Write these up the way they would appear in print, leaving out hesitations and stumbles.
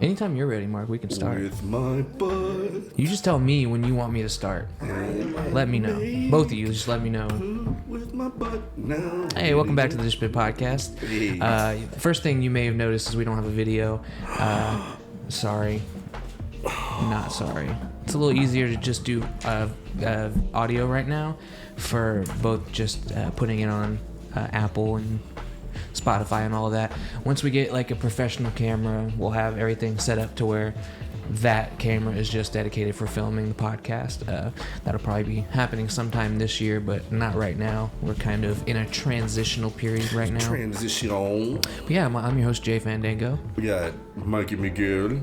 Anytime you're ready, Mark, we can start. With my butt. You just tell me when you want me to start. Let me know. Both of you, just let me know. With my butt now. Hey, welcome back to the Dish Pit Podcast. First thing you may have noticed is we don't have a video. Sorry. Not sorry. It's a little easier to just do audio right now for both just putting it on Apple and Spotify and all of that. Once we get like a professional camera, we'll have everything set up to where that camera is just dedicated for filming the podcast. That'll probably be happening sometime this year, but not right now. We're kind of in a transitional period right now. Transitional. But yeah, I'm your host, Jay Fandango. We got Mikey Miguel.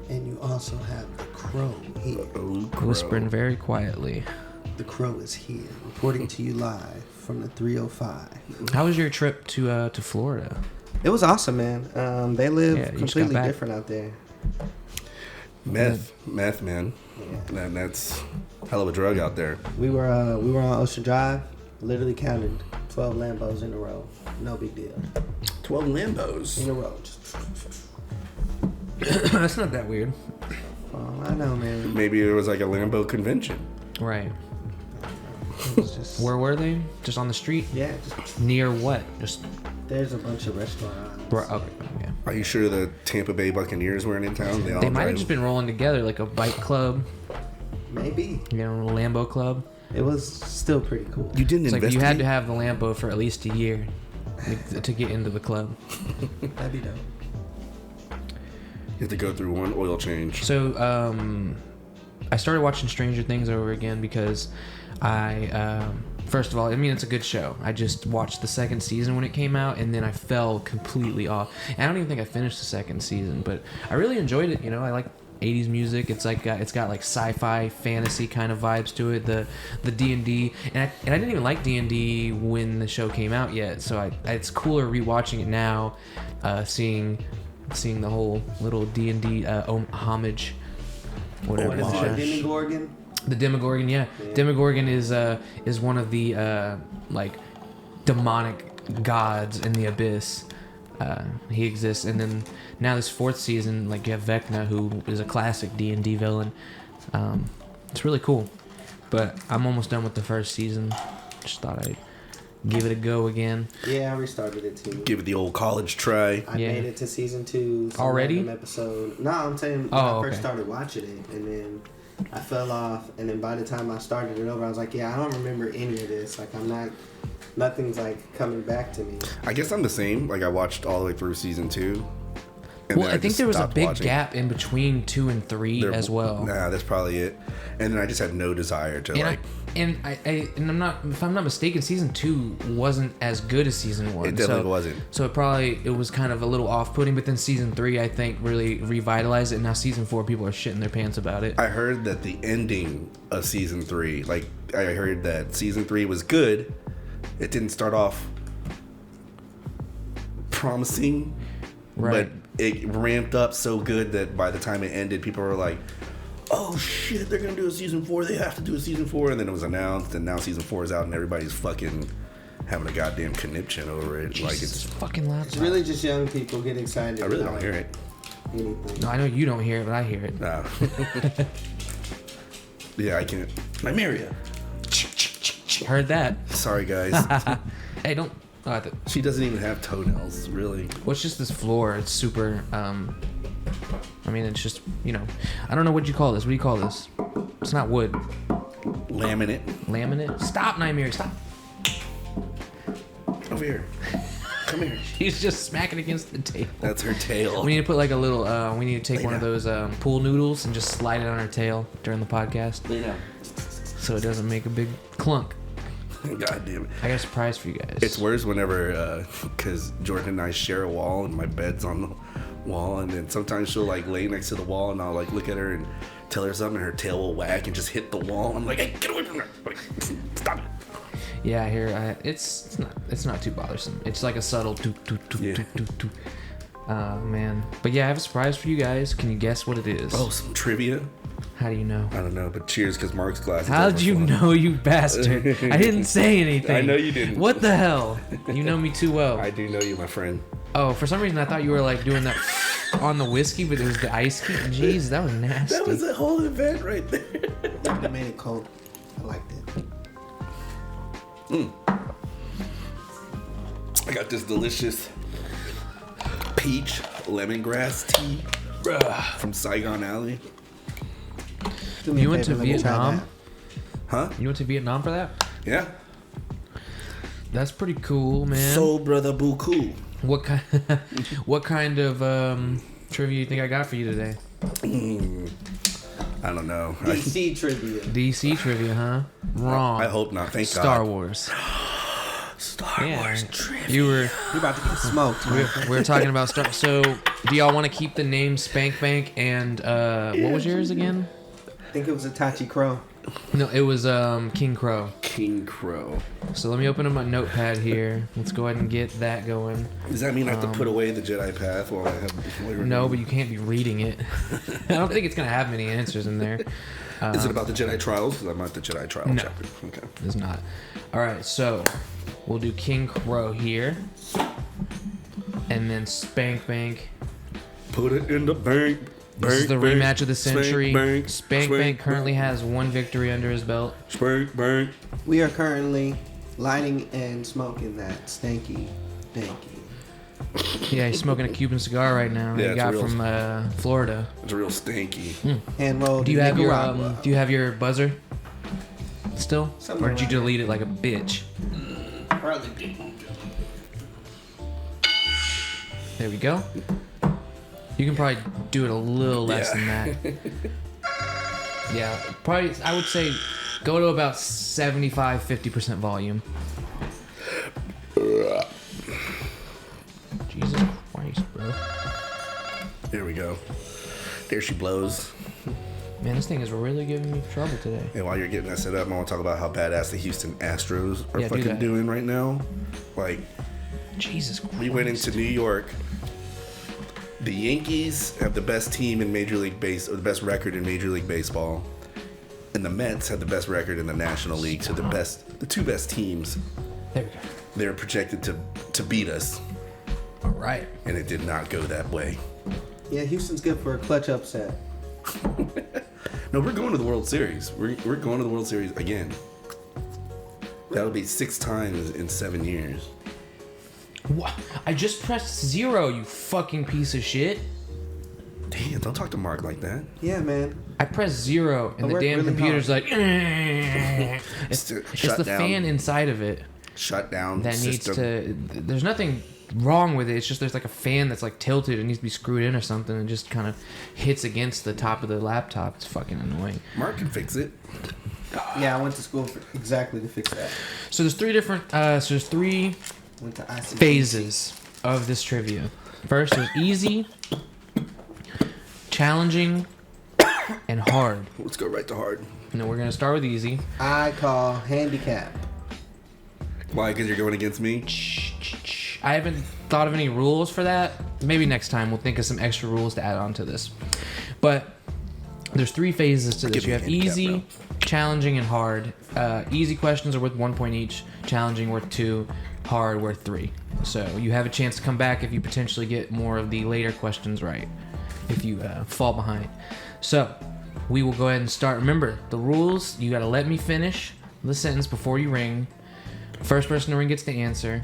And you also have the Crow here. Whispering very quietly. The Crow is here, reporting to you live from the 305. How was your trip to Florida? It was awesome, man. They live completely back. different out there. Meth, man. Yeah. And that's a hell of a drug out there. We were on Ocean Drive. Literally counted 12 Lambos in a row. No big deal. 12 Lambos. In a row. That's not that weird. Oh, I know, man. Maybe it was like a Lambo convention. Right. It was just, Where were they? Just on the street? yeah, just, Near what? Just there's a bunch of restaurants. okay. Yeah. Are you sure the Tampa Bay Buccaneers weren't in town? They might have just been rolling together like a bike club, Maybe. a Lambo club. It was still pretty cool. You didn't It's like investigate? you had to have the Lambo for at least a year to get into the club. That'd be dope. You have to go through one oil change. So I started watching Stranger Things over again because first of all, I mean, it's a good show. I just watched the second season when it came out, and then I fell completely off. And I don't even think I finished the second season, but I really enjoyed it. You know, I like 80s music. It's like it's got like sci-fi, fantasy kind of vibes to it. The D&D, and I didn't even like D&D when the show came out yet. So it's cooler rewatching it now, seeing the whole little D&D homage. Whatever. What is it? Demogorgon? The Demogorgon, yeah. Demogorgon is one of the like demonic gods in the abyss. He exists, and then now this fourth season, like you have Vecna, who is a classic D&D villain. It's really cool, but I'm almost done with the first season. Just thought I'd give it a go again. Yeah, I restarted it too. Give it the old college try. I made it to season 2. Already? Episode. No, I'm saying when I first started watching it, and then I fell off, and then by the time I started it over, I was like, yeah, I don't remember any of this. Like, nothing's like coming back to me. I guess I'm the same. Like, I watched all the way through season 2. Well, I think there was a big gap in between 2 and 3 as well. Nah, that's probably it. And then I just had no desire to And I'm not, if I'm not mistaken, season 2 wasn't as good as season 1. It definitely wasn't. So it was kind of a little off-putting. But then season 3, I think, really revitalized it. And now season 4, people are shitting their pants about it. I heard that the ending of season 3, like I heard that season 3 was good. It didn't start off promising, Right. but it ramped up so good that by the time it ended, people were like, oh shit, they're gonna do a season 4, they have to do a season 4, and then it was announced, and now season 4 is out, and everybody's fucking having a goddamn conniption over it. Jesus, like it's fucking laptop. It's really just young people get excited. I really about don't hear it. anything. No, I know you don't hear it, but I hear it. Nah. Yeah, I can't. Nymeria. Heard that. Sorry, guys. Hey, don't. She doesn't even have toenails, really. Well, it's just this floor. It's super. I mean, it's just, I don't know what you call this. What do you call this? It's not wood. Laminate. Laminate? Stop, Nymeria. Stop. Over here. Come here. She's just smacking against the table. That's her tail. We need to put like a little, we need to take one of those pool noodles and just slide it on her tail during the podcast. Lay down. So it doesn't make a big clunk. God damn it. I got a surprise for you guys. It's worse whenever, because Jordan and I share a wall and my bed's on the wall, and then sometimes she'll like lay next to the wall and I'll like look at her and tell her something and her tail will whack and just hit the wall. I'm like, hey, get away from her. Like, stop it. Yeah, I hear it's not too bothersome. It's like a subtle toot toot toot toot toot toot. Man. But yeah, I have a surprise for you guys. Can you guess what it is? Oh, some trivia? How do you know? I don't know, but cheers because Marc's glasses. How'd you know, you bastard? I didn't say anything. I know you didn't. What the hell? You know me too well. I do know you, my friend. Oh, for some reason I thought you were like doing that on the whiskey, but it was the ice cube. Jeez, that was nasty. That was a whole event right there. Yeah, they made it cold. I liked it. I got this delicious peach lemongrass tea from Saigon Alley. You went to Vietnam? Huh? You went to Vietnam for that? Yeah. That's pretty cool, man. Soul Brother Buku. What kind of trivia you think I got for you today? I don't know. DC trivia. DC trivia, huh? Wrong. I hope not. Thank God. Star Wars. Star Wars trivia. You're about to get smoked. we were talking about Star. So, do y'all want to keep the name Spank Bank and what was yours again? I think it was Itachi Crow. No, it was King Crow. King Crow. So let me open up my notepad here. Let's go ahead and get that going. Does that mean I have to put away the Jedi Path while I have? No, but you can't be reading it. I don't think it's gonna have many answers in there. Is it about the Jedi Trials? Because I'm at the Jedi Trial No. chapter. Okay. It's not. All right, so we'll do King Crow here, and then Spank Bank. Put it in the bank. This is the Bank, rematch of the century. Spank Bank Bank currently has one victory under his belt. Spank Bank. We are currently lighting and smoking that stanky, danky. Yeah, he's smoking a Cuban cigar right now. Yeah, he it's got real. from Florida. It's real stanky. Hand rolled. Do you have your Nicaragua. Do you have your buzzer still, Somewhere or did you around delete it like a bitch? There we go. You can probably do it a little less than that. Yeah, probably. I would say go to about 75-50% volume. Jesus Christ, bro. Here we go. There she blows. Man, this thing is really giving me trouble today. And while you're getting that set up, I want to talk about how badass the Houston Astros are Yeah, do fucking that. doing right now. Like, Jesus Christ. we went into New York. The Yankees have the best team in Major League Base, or the best record in Major League Baseball, and the Mets have the best record in the National League. So the two best teams, There we go. they're projected to beat us, All right. and it did not go that way. Yeah, Houston's good for a clutch upset. No, we're going to the World Series. We're going to the World Series again. That'll be 6 times in 7 years. What? I just pressed 0, you fucking piece of shit. Damn, don't talk to Mark like that. Yeah, man. I pressed 0, and I the worked damn really computer's hard. like, it's Shut the down. fan inside of it Shut down that system. needs to. There's nothing wrong with it. It's just there's like a fan that's like tilted. It needs to be screwed in or something, and just kind of hits against the top of the laptop. It's fucking annoying. Mark can fix it. Yeah, I went to school exactly to fix that. So there's 3 different. So there's 3 Went to ICT. phases of this trivia. First, there's easy, challenging, and hard. Let's go right to hard. And then we're gonna start with easy. I call handicap. Why? Because you're going against me? I haven't thought of any rules for that. Maybe next time we'll think of some extra rules to add on to this. But there's 3 phases to this. Give me You a have handicap, easy, bro. challenging, and hard. Easy questions are worth 1 point each. Challenging worth 2. Hard worth 3. So you have a chance to come back if you potentially get more of the later questions right. If you fall behind. So we will go ahead and start. Remember the rules. You got to let me finish the sentence before you ring. First person to ring gets the answer.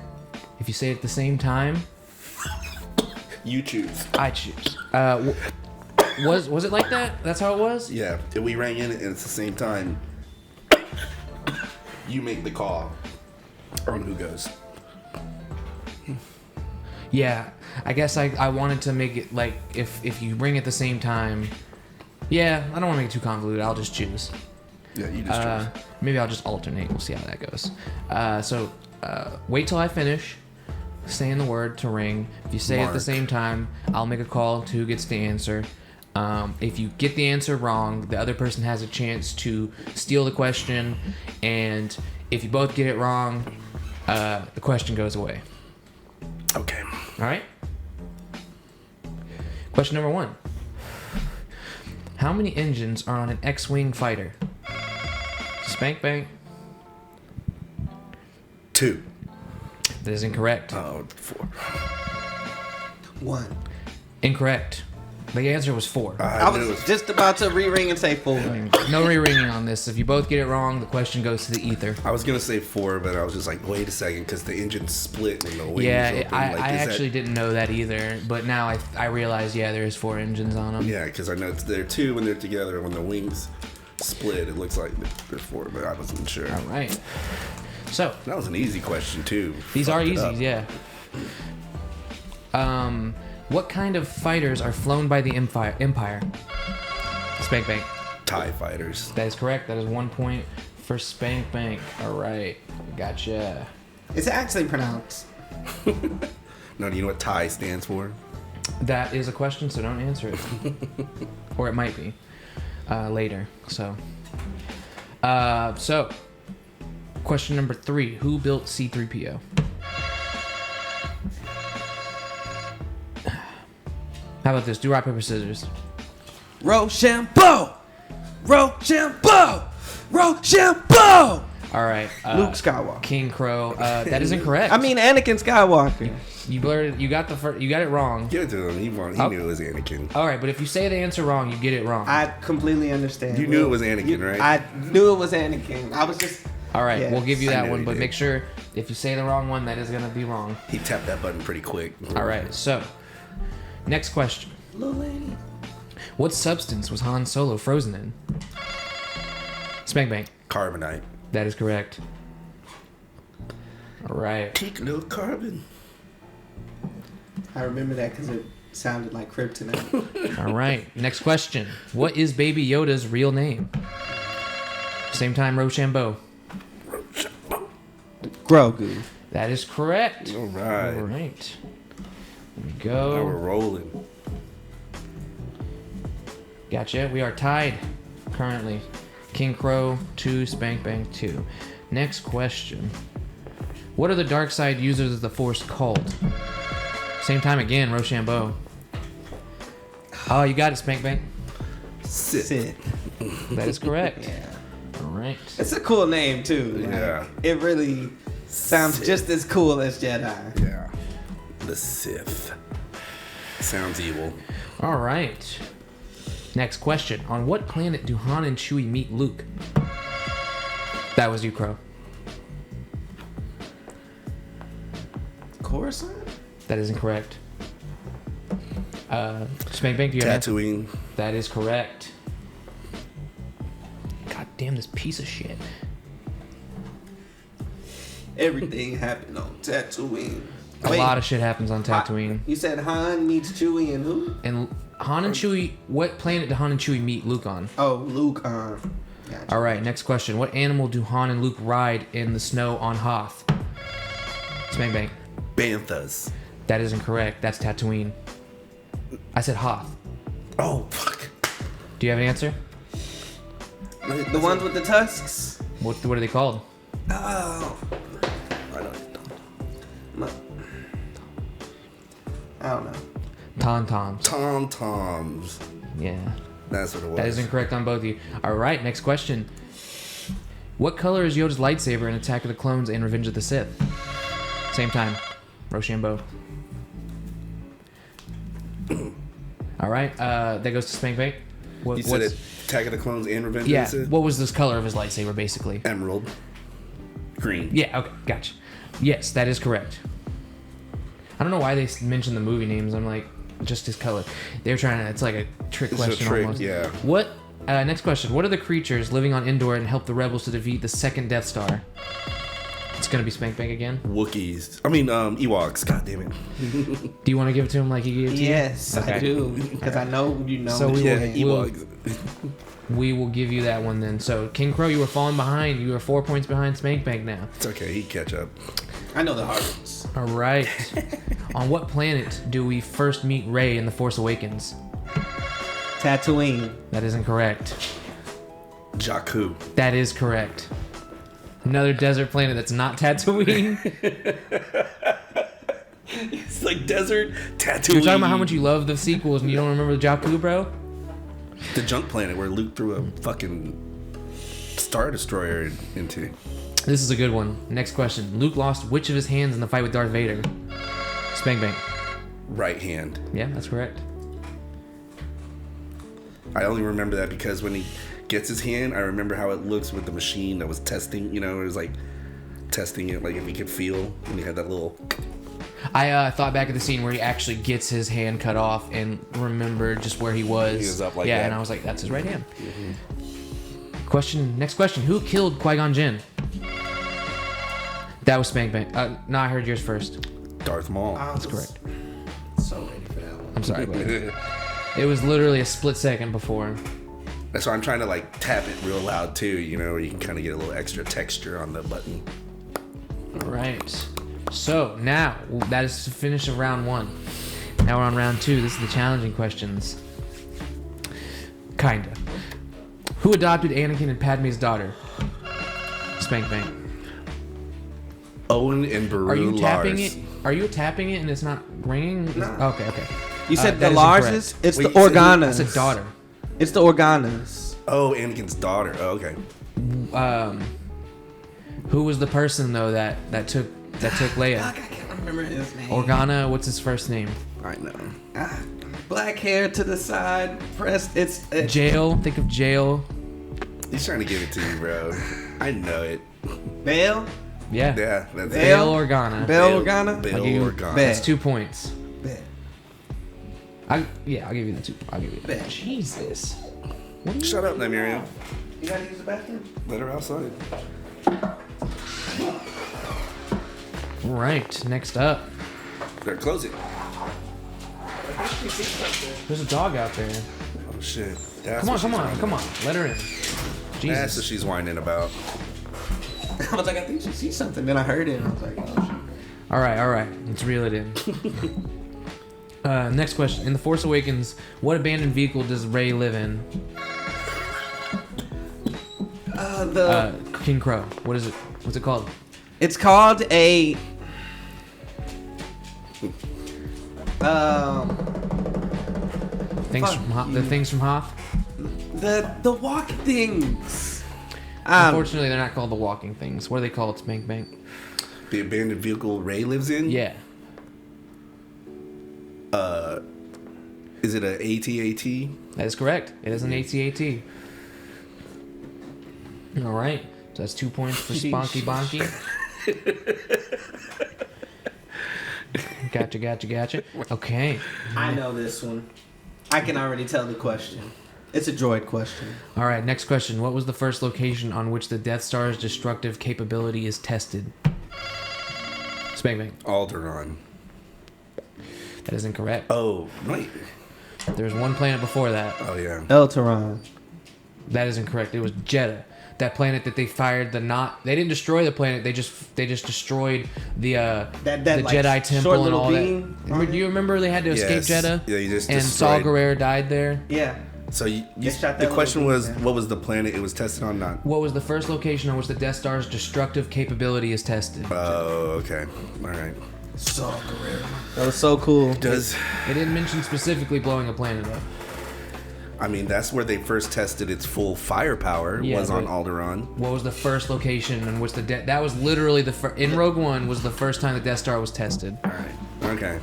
If you say it at the same time, You choose. I choose. Was it like that? That's how it was? Yeah. If we rang in and it's the same time, you make the call on who goes. Yeah. I guess I wanted to make it like if you ring at the same time. Yeah, I don't want to make it too convoluted. I'll just choose. Yeah, you just choose. Maybe I'll just alternate. We'll see how that goes. So wait till I finish saying the word to ring. If you say it at the Mark. same time, I'll make a call to who gets the answer. If you get the answer wrong, the other person has a chance to steal the question. And if you both get it wrong, the question goes away. Okay. All right? Question number 1. How many engines are on an X-Wing fighter? Spank Bank. 2. That is incorrect. Oh, 4. 1. Incorrect. The answer was 4. I was just about to re-ring and say 4. No re-ringing on this. If you both get it wrong, the question goes to the ether. I was gonna say 4, but I was just like, wait a second, because the engine split and the wings Yeah, open. I actually didn't know that either. But now I realize, yeah, there's 4 engines on them. Yeah, because I know there are 2 when they're together. When the wings split, it looks like there's 4, but I wasn't sure. All right. So That was an easy question too. these are Fucked it easy, up. yeah. What kind of fighters are flown by the Empire? Spank Bank. TIE fighters. That is correct. That is 1 point for Spank Bank. All right. Gotcha. It's actually pronounced. No, do you know what TIE stands for? That is a question, so don't answer it. Or it might be later. So, question number 3. Who built C-3PO? How about this? Do rock, paper, scissors. Rochambeau! Rochambeau! Rochambeau! All right. Luke Skywalker. King Crow. That is incorrect. I mean, Anakin Skywalker. you blurted. You got you got it wrong. Give it to him. He knew it was Anakin. All right, but if you say the answer wrong, you get it wrong. I completely understand. You knew it was Anakin, right? I knew it was Anakin. I was just... All right, Yeah. we'll give you I that knew one, he but did. make sure if you say the wrong one, that is gonna be wrong. He tapped that button pretty quick. All right. So, next question. Little lady. What substance was Han Solo frozen in? Spank Bank. Carbonite. That is correct. All right. Take a little carbon. I remember that because it sounded like kryptonite. All right. Next question. What is Baby Yoda's real name? Same time, Rochambeau. Grogu. That is correct. All right. All right. There we Now we're go. rolling. Gotcha. We are tied currently. King Crow 2, Spank Bank 2. Next question. What are the dark side users of the Force called? Same time again, Rochambeau. Oh, you got it, Spank Bank. Sit. That is correct. Yeah. All right. It's a cool name, too. Like, Yeah. It really sounds Sith. just as cool as Jedi. Yeah. The Sith. Sounds evil. All right. Next question. On what planet do Han and Chewie meet Luke? That was you, Crow. Coruscant? That is incorrect. Spank Bank, do you have an answer? Tatooine. That is correct. God damn this piece of shit. Everything happened on Tatooine. A lot of shit happens on Tatooine. You said Han meets Chewie and who? And Han and Chewie, what planet did Han and Chewie meet Luke on? Oh, Luke. Gotcha. All right, next question. What animal do Han and Luke ride in the snow on Hoth? Spank Bank. Banthas. That is incorrect. That's Tatooine. I said Hoth. Oh, fuck. Do you have an answer? The ones with the tusks? What are they called? Oh. I don't I don't know. Tauntauns. Tom-toms. Yeah. That's what it was. That is incorrect on both of you. All right, next question. What color is Yoda's lightsaber in Attack of the Clones and Revenge of the Sith? Same time. Rochambeau. All right, that goes to Spank Bank. You said it, Attack of the Clones and Revenge Yeah, of the Sith? what was this color of his lightsaber, basically? Emerald. Green. Yeah, okay, gotcha. Yes, that is correct. I don't know why they mentioned the movie names. I'm like, just his color. They're trying to, it's like a trick It's a question trick, almost. yeah. What, next question. What are the creatures living on Endor and help the rebels to defeat the second Death Star? It's gonna be Spank Bank again. Wookiees. I mean, Ewoks. God damn it. Do you want to give it to him like he gave it to Yes, you? I do. Because I know you know. So we Yeah, will, Ewoks. we will give you that one then. So King Crow, you were falling behind. You are 4 points behind Spank Bank now. It's okay. He catch up. I know the hard ones. All right. On what planet do we first meet Rey in The Force Awakens? Tatooine. That is incorrect. Jakku. That is correct. Another desert planet that's not Tatooine. It's like desert Tatooine. You're talking about how much you love the sequels and you don't remember Jakku, bro? The junk planet where Luke threw a fucking Star Destroyer into. This is a good one. Next question. Luke lost which of his hands in the fight with Darth Vader? Spank Bank. Right hand. Yeah, that's correct. I only remember that because when he gets his hand, I remember how it looks with the machine that was testing. It was like testing it, like if he could feel, and he had that little. I thought back at the scene where he actually gets his hand cut off and remembered just where he was. He was up like yeah, that. And I was like, that's his right hand. Next question. Who killed Qui-Gon Jinn? That was Spank Bang. No, I heard yours first. Darth Maul. That's correct. So ready for that one. I'm sorry, buddy. It was literally a split second before. That's why I'm trying to like tap it real loud too, where you can kind of get a little extra texture on the button. All right. So now that is the finish of round 1. Now we're on round 2. This is the challenging questions. Kinda. Who adopted Anakin and Padme's daughter? Spank Bang. Owen and Beru Are you tapping Lars. it? Are you tapping it and it's not ringing? No. Okay. You said that the is Larses? incorrect. It's Wait, the you said who? Organas. That's a daughter. It's the Organas. Oh, Anakin's daughter. Oh, okay. Who was the person though that took Leia? Fuck, I can't remember his name. Organa. What's his first name? I know. Black hair to the side, pressed. It's Jail. Think of Jail. He's trying to give it to you, bro. I know it. Bale. Yeah. Yeah, that's Bail Bail? Organa. Bail Organa. Bail I'll give you- Organa. Bet. That's 2 points. Bet. I'll give you the 2. I'll give you. Bet. Jesus. Shut up, Nymeria. You gotta use the bathroom. Let her outside. Right. Next up, There, close it. there's a dog out there. Oh shit. That's Come what she's on. whining Come on. Let her in. That's Jesus. what she's whining about. I was like, I think she sees something. Then I heard it. And I was like, oh shit. All right. Let's reel it in. Next question. In The Force Awakens, what abandoned vehicle does Rey live in? King Crow. What is it? What's it called? It's called a. Things Fuck from Hoth. you. The things from Hoth. The walk things. Unfortunately, they're not called the walking things. What are they called? Spank Bank. The abandoned vehicle Rey lives in? Yeah. Is it a AT-AT? That is correct. It is an AT-AT. All right. So that's 2 points for Sponky Bonky. Gotcha. Okay. I know this one. I can already tell the question. It's a droid question. All right. Next question. What was the first location on which the Death Star's destructive capability is tested? Spank Bang. Alderaan. That is incorrect. Oh, wait. There's one planet before that. Oh, yeah. Eltaron. That is incorrect. It was Jeddah. That planet that they fired the not. They didn't destroy the planet. They just destroyed the That the like, Jedi temple short and little all beam that. on Do you remember they had to escape Yes. Jeddah? Yeah, you just and Saul destroyed. Guerrero died there. Yeah. So They shot that the little question beam was, down. what was the planet it was tested on? Not. What was the first location on which the Death Star's destructive capability is tested? Oh, okay. All right. Saw Guerrero. That was so cool. Does They didn't mention specifically blowing a planet up. I mean that's where they first tested its full firepower Yeah, was on but- Alderaan. What was the first location in which that was literally in Rogue One was the first time the Death Star was tested. All right. Okay.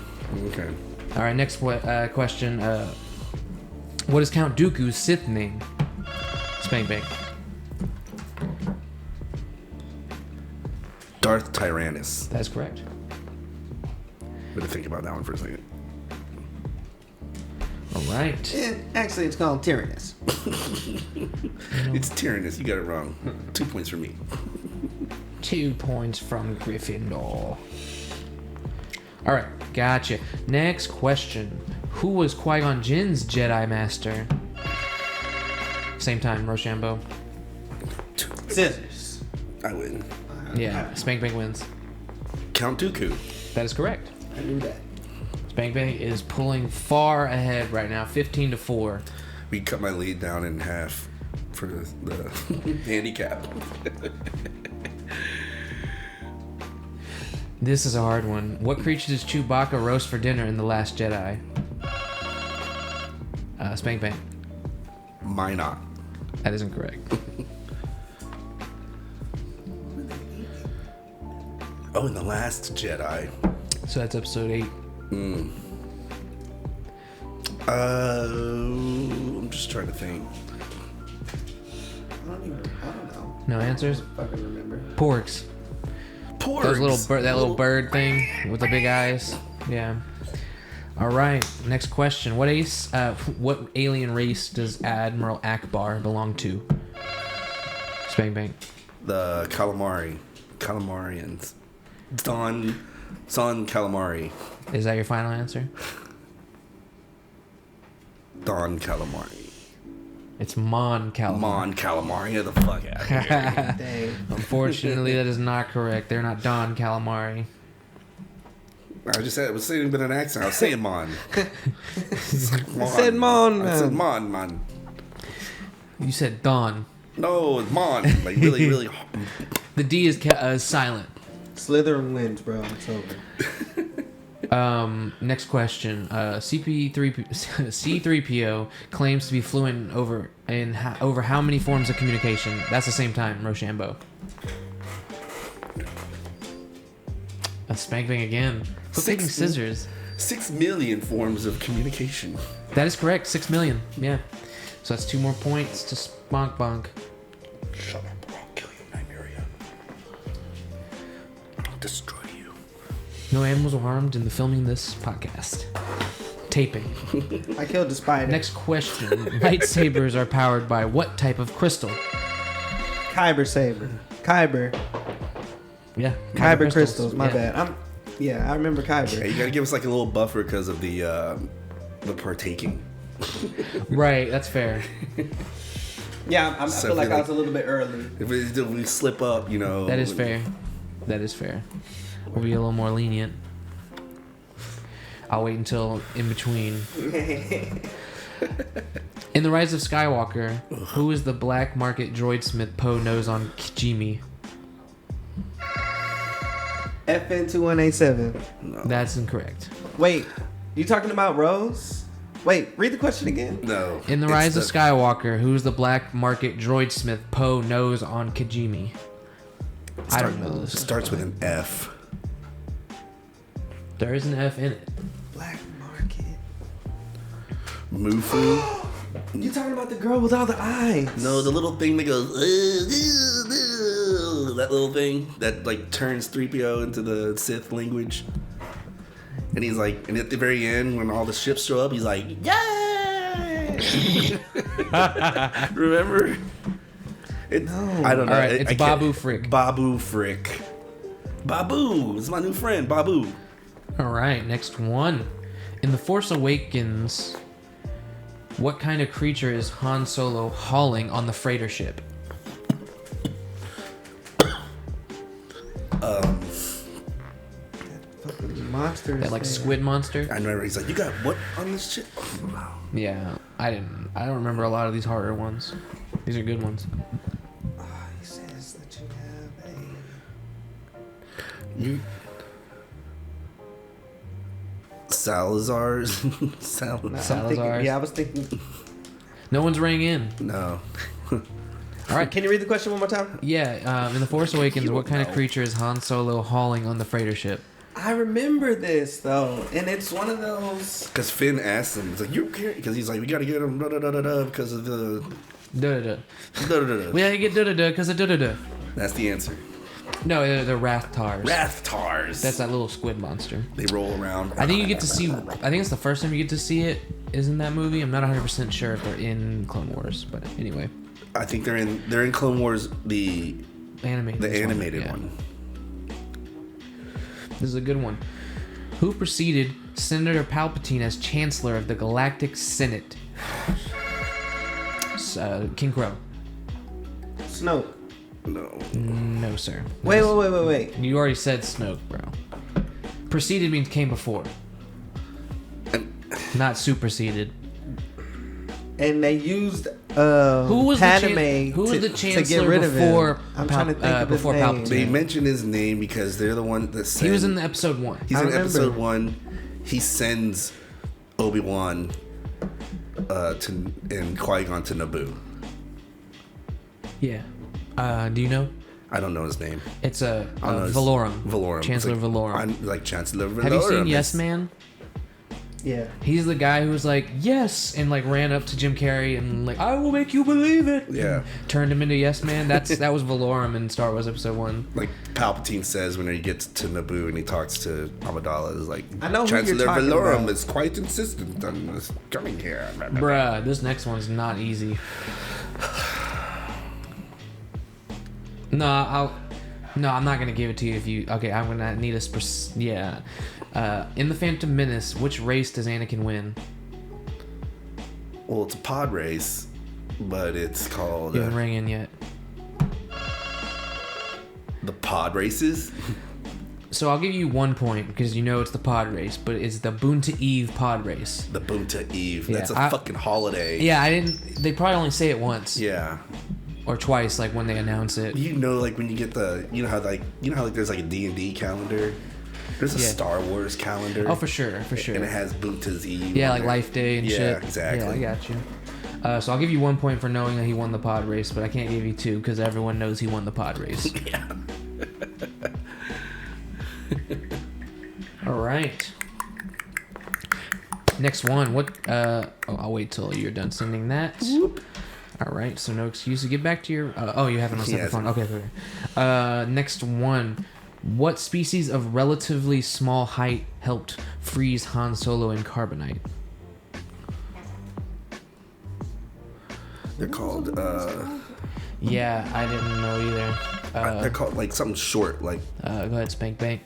All right, next question. What is Count Dooku's Sith name? Spank Bank. Darth Tyrannus. That is correct. Better think about that one for a second. All right. Actually, it's called Tyrannus. It's Tyrannus. You got it wrong. 2 points for me. 2 points from Gryffindor. All right, gotcha. Next question. Who was Qui-Gon Jinn's Jedi Master? Same time, Rochambeau. Scissors. I win. Yeah, Spank Bang wins. Count Dooku. That is correct. I knew that. Spank Bang is pulling far ahead right now, 15-4. We cut my lead down in half for the handicap. This is a hard one. What creature does Chewbacca roast for dinner in The Last Jedi? Spank Bang. Minot. That isn't correct. Oh, in The Last Jedi. So that's episode 8. I'm just just trying to think. I don't know. No answers? I don't fucking remember. Porgs. Porgs. That little bird thing with the big eyes. Yeah. All right. Next question. What alien race does Admiral Akbar belong to? Spank Bank. The Calamarians. Son Calamari. Is that your final answer? Don Calamari. It's Mon Calamari. Mon Calamari. Get the fuck out of here. Dang. Unfortunately, that is not correct. They're not Don Calamari. I just said it was saying with an accent. I was saying Mon. I said Mon, I said man. Mon. You said Don. No, it's Mon. Like really, really. The D is silent. Slytherin wins, bro. It's over. Next question. C3PO claims to be fluent over how many forms of communication? That's the same time, Rochambeau. A Spank Bang again. Quit taking scissors. 6 million forms of communication. That is correct. 6 million. Yeah. So that's 2 more points to Spank Bunk. Shut up, or I'll kill you, Nymeria. I'll destroy you. No animals were harmed in the filming this podcast. Taping. I killed the spider. Next question. Lightsabers are powered by what type of crystal? Kyber saber. Kyber. Yeah. Kyber crystals. My Yeah. bad. I remember Kyber. Yeah, you gotta give us like a little buffer because of the partaking. Right. That's fair. Yeah, I So feel like if I we, was a little bit early. If we slip up, you know. That is fair. That is fair. We'll be a little more lenient. I'll wait until in between. In The Rise of Skywalker, who is the black market droid smith Poe knows on Kijimi? FN2187. No. That's incorrect. Wait, you talking about Rose? Wait, read the question again. No. In The Rise of Skywalker, who is the black market droid smith Poe knows on Kijimi? I don't know this. Starts with an F. There is an F in it. Black market. Mufu. You talking about the girl with all the eyes? No, the little thing that goes. That little thing that like turns 3PO into the Sith language. And he's like, and at the very end, when all the ships show up, he's like, "Yay!" Remember? No. I don't know. All right, it's Babu Frick. Babu Frick. Babu. It's my new friend, Babu. All right, next one. In The Force Awakens, what kind of creature is Han Solo hauling on the freighter ship? Monsters. That like squid monster? I remember he's like, "You got what on this shit?" Yeah, I don't remember a lot of these harder ones. These are good ones. He says that you have You. Salazar's. Salazar's. I was thinking. No one's rang in. No. All right. Can you read the question one more time? Yeah, in The Force Awakens, You what kind of know. creature is Han Solo hauling on the freighter ship? I remember this though, and it's one of those. Because Finn asked him, he's like, "You care?" Because he's like, "We gotta get him because of the Da-da-da. da-da-da-da." We gotta get da-da-da because of da-da-da. That's the answer. No, they're Rathtars. Rathtars. That's that little squid monster. They roll around. I think you get to see. I think it's the first time you get to see it. Is in that movie. I'm not 100% sure if they're in Clone Wars, but anyway, I think they're in Clone Wars, the animated one. This is a good one. Who preceded Senator Palpatine as Chancellor of the Galactic Senate? King Crow. Snoke. No. No, sir. Wait. You already said Snoke, bro. Preceded means came before. Not superseded. And they used Who was Padme who was the to chancellor get rid of him. before? I'm trying to think of his before name. Palpatine. They mention his name because they're the one that send, He was in the episode 1. He's I in remember. episode 1. He sends Obi-Wan and Qui-Gon to Naboo. Yeah. Do you know? I don't know his name. It's I don't know his- Valorum. Valorum. Chancellor It's like, Valorum. I'm like Chancellor Valorum. Have you seen Yes Man? Yeah. He's the guy who was like, yes, and like ran up to Jim Carrey and like, I will make you believe it. Yeah. Turned him into Yes Man. That was Valorum in Star Wars Episode 1. Like Palpatine says when he gets to Naboo and he talks to Amidala, is like, I know who Chancellor you're talking Valorum about. is quite insistent on this coming here. Bruh, this next one's not easy. No, I'm not gonna give it to you if you. Okay, I'm gonna need a. Yeah. In the Phantom Menace, which race does Anakin win? Well, it's a pod race, but it's called You haven't rang in yet. the pod races. So I'll give you 1 point because you know it's the pod race, but it's the Boonta Eve pod race. The Boonta Eve. Yeah, That's a fucking holiday. Yeah, I didn't. They probably only say it once. Yeah. Or twice, like when they announce it. You know, like when you get the, you know how there's like a D&D calendar. There's a Yeah. Star Wars calendar. Oh, for sure. And it has Boonta's Eve. Yeah, on like there. Life Day and shit. Yeah, exactly. Yeah, I got you. So I'll give you 1 point for knowing that he won the pod race, but I can't give you 2 because everyone knows he won the pod race. Yeah. All right. Next one. What? I'll wait till you're done sending that. Whoop. All right. So no excuse to get back to your. You have it on separate Yes. phone. Okay. Next one. What species of relatively small height helped freeze Han Solo in carbonite? They're called, Yeah, I didn't know either. they're called like something short, like Go ahead, Spank Bank.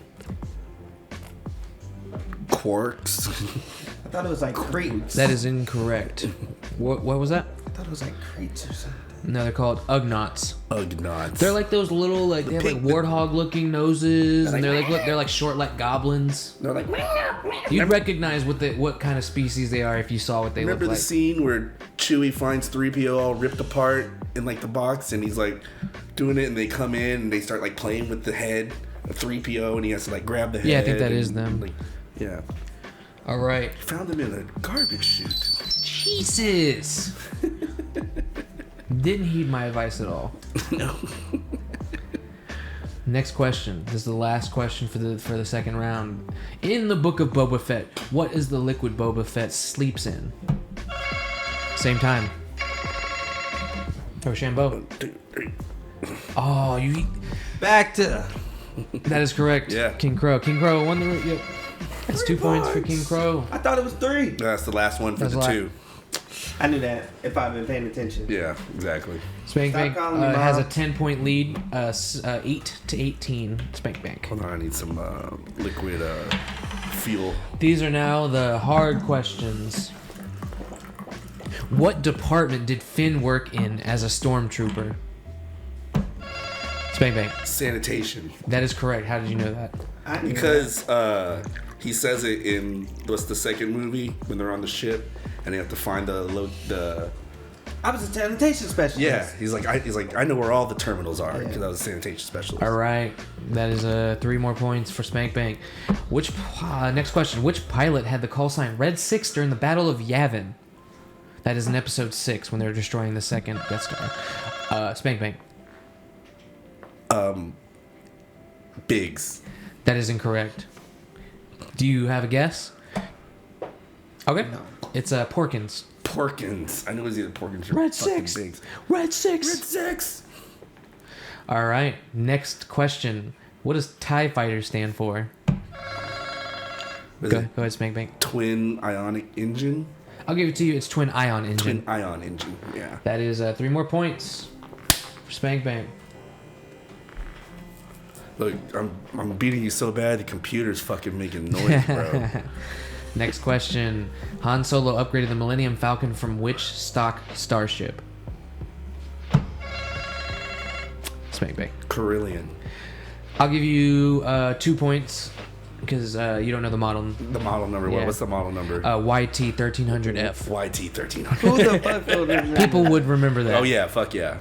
quarks. I thought it was like Cretes. That is incorrect. What was that? I thought it was like Cretes or something. No, they're called Ugnaughts. Ugnaughts. They're like those little, like, they have like pink- warthog-looking noses, and Like- they're like short like goblins. They're like, You'd recognize what kind of species they are if you saw what they remember look the like. scene where Chewie finds 3PO all ripped apart in like the box, and he's like doing it, and they come in and they start like playing with the head of 3PO, and he has to like grab the head. Yeah, I think that is and, them. Like, yeah, All right. found them in a garbage chute. Jesus. Didn't heed my advice at all. No. Next question. This is the last question for the second round. In the book of Boba Fett, what is the liquid Boba Fett sleeps in? Same time. Rochambeau. Oh, you. Back to. That is correct. Yeah. King Crow. King Crow won the. Yep. That's 2 points for King Crow. I thought it was 3. That's the last one for That's the a lot. 2. I knew that if I'd been paying attention. Yeah, exactly. Spank Stop Bank calling me has a Mom. 10-point lead. 8-18. Spank Bank. Hold on, I need some liquid fuel. These are now the hard questions. What department did Finn work in as a stormtrooper? Spank Bank. Sanitation. That is correct. How did you know that? I knew Because he says it in what's the second movie when they're on the ship and they have to find the I was a sanitation specialist. yeah. He's like I know where all the terminals are because I was a sanitation specialist. All right. That is 3 more points for Spank Bank. Which next question. Which pilot had the call sign Red 6 during the Battle of Yavin? That is in episode 6 when they're destroying the second Death Star. Spank Bank. Biggs. That is incorrect. Do you have a guess? Okay. No. It's Porkins. Porkins. I knew it was either Porkins or Red fucking 6. Biggs. Red 6. Red 6. All right. Next question. What does TIE Fighter stand for? Was Go it ahead, Spank Bank. twin ionic engine? I'll give it to you. It's Twin Ion Engine. Twin ion engine. Yeah. That is 3 more points for Spank Bank. Look, I'm beating you so bad the computer's fucking making noise, bro. Next question. Han Solo upgraded the Millennium Falcon from which stock starship? Spank Bank. Carillion. I'll give you 2 points because you don't know the model. The model number. Yeah. What's the model number? YT1300F. YT1300. Who the fuck will remember? People would remember that. Oh yeah, fuck yeah.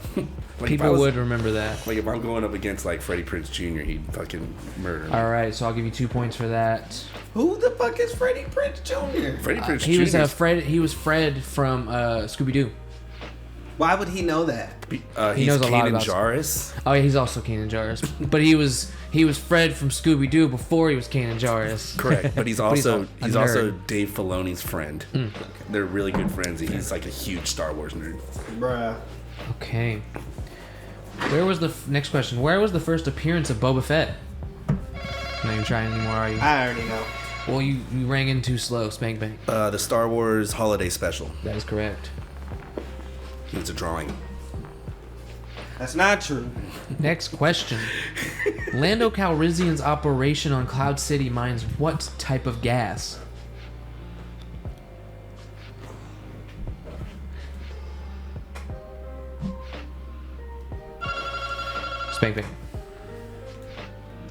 Like if I People was- would remember that. Like if I'm going up against like Freddie Prinze Jr., he'd fucking murder me. All right, so I'll give you 2 points for that. Who the fuck is Freddie Prinze Jr.? Freddie Prinze He Jr. was Fred. He was Fred from Scooby Doo. Why would he know that? He knows a lot Kanan about- Jarrus. Oh, yeah, he's also Kanan Jarrus, but he was Fred from Scooby Doo before he was Kanan Jarrus. Correct, but he's But he's also a he's nerd. also Dave Filoni's friend. They're really good friends. He's like a huge Star Wars nerd. Bruh. Okay. Where was the next question? Where was the first appearance of Boba Fett? Not even trying anymore, are you? I already know. Well, you rang in too slow. Spank bang. The Star Wars Holiday Special. That is correct. It's a drawing. That's not true. Next question. Lando Calrissian's operation on Cloud City mines what type of gas? Spank bang.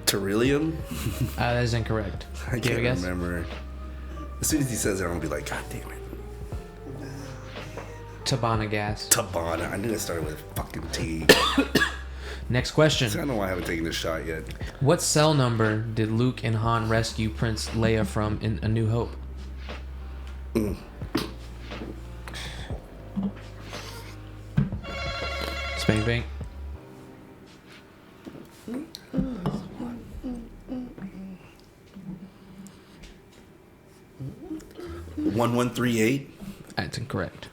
Beryllium? That is incorrect. I Do you have a can't guess? remember. As soon as he says it, I'm gonna be like, God damn it. Tabana gas. Tabana. I knew it started with fucking T. Next I question. don't know why I haven't taken this shot yet. What cell number did Luke and Han rescue Prince Leia from in A New Hope? Spank bang. Mm. 1138? That's incorrect.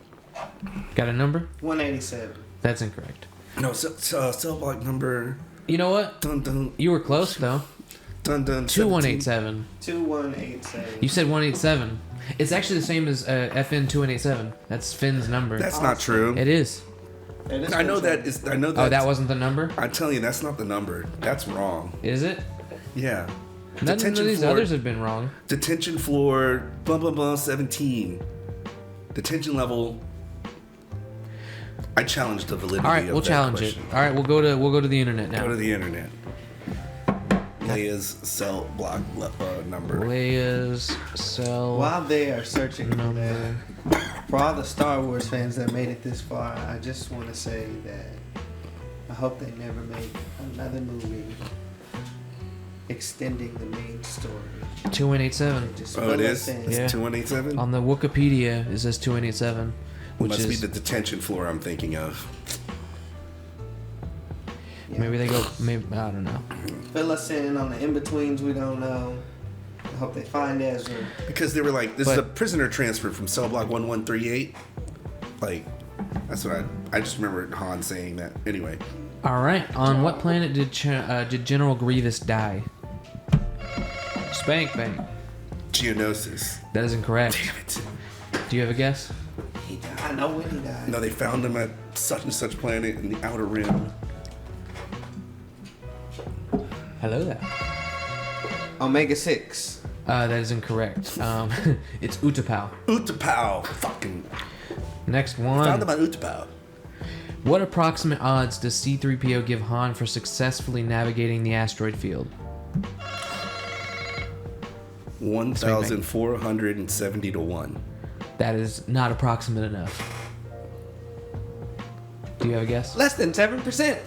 Got a number? 187. That's incorrect. No, cell block number. You know what? Dun dun You were close though. dun dun. 2187. 2187. You said 187. It's actually the same as FN 2187. That's Finn's number. That's not true. It is. It is I know good. that is. I know that. Oh, that wasn't the number? I'm telling you, that's not the number. That's wrong. Is it? Yeah. None of these others have been wrong. Detention floor. Blah blah blah. 17. Detention level. I challenge the validity. All right, of we'll that challenge question. it. All right, we'll go to the internet now. Go to the internet. Leia's cell block number. Leia's cell While they are searching for number. that, for all the Star Wars fans that made it this far, I just want to say that I hope they never make another movie extending the main story. 2187. Just Oh, it fill is. us in. It's Yeah. 2187. On the Wikipedia, it says 2187, which Must is be the detention floor I'm thinking of. Yeah. maybe they go. Maybe I don't know. Fill us in on the in-betweens we don't know. I hope they find Ezra. Because they were like, this is a But- prisoner transfer from cell block 1138. Like, that's what I just remember Han saying that. Anyway, All right. On what planet did General Grievous die? Spank bang. Geonosis. That is incorrect. Damn it. Do you have a guess? He died. I know when he died. No, they found him at such and such planet in the outer rim. Hello there. Omega 6. That is incorrect. It's Utapau. Utapau. Fucking. Next Found him one. at Utapau. What approximate odds does C-3PO give Han for successfully navigating the asteroid field? 1,470 to 1. That is not approximate enough. Do you have a guess? Less than 7%.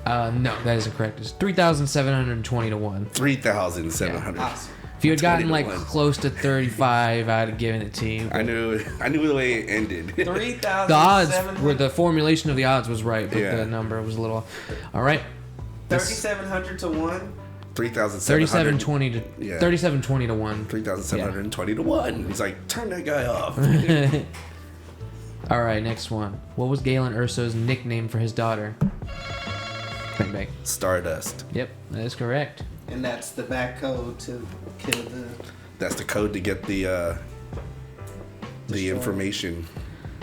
No, that is incorrect. It's 3,720 to 1. 3,700. Awesome. If you had gotten 20 like to 1. close to 35, I'd have given it to you. I knew the way it ended. 3,700. The odds were the formulation of the odds was right, but Yeah. the number was a little off. All right. 3,700 to 1. 3,700. 3720 to Yeah. 3720 to 1. 3,720 to 1. He's like, turn that guy off. All right, next one. What was Galen Erso's nickname for his daughter? Bang bang. Stardust. Yep, that is correct. And that's the back code to kill the. That's the code to get the Destroy. information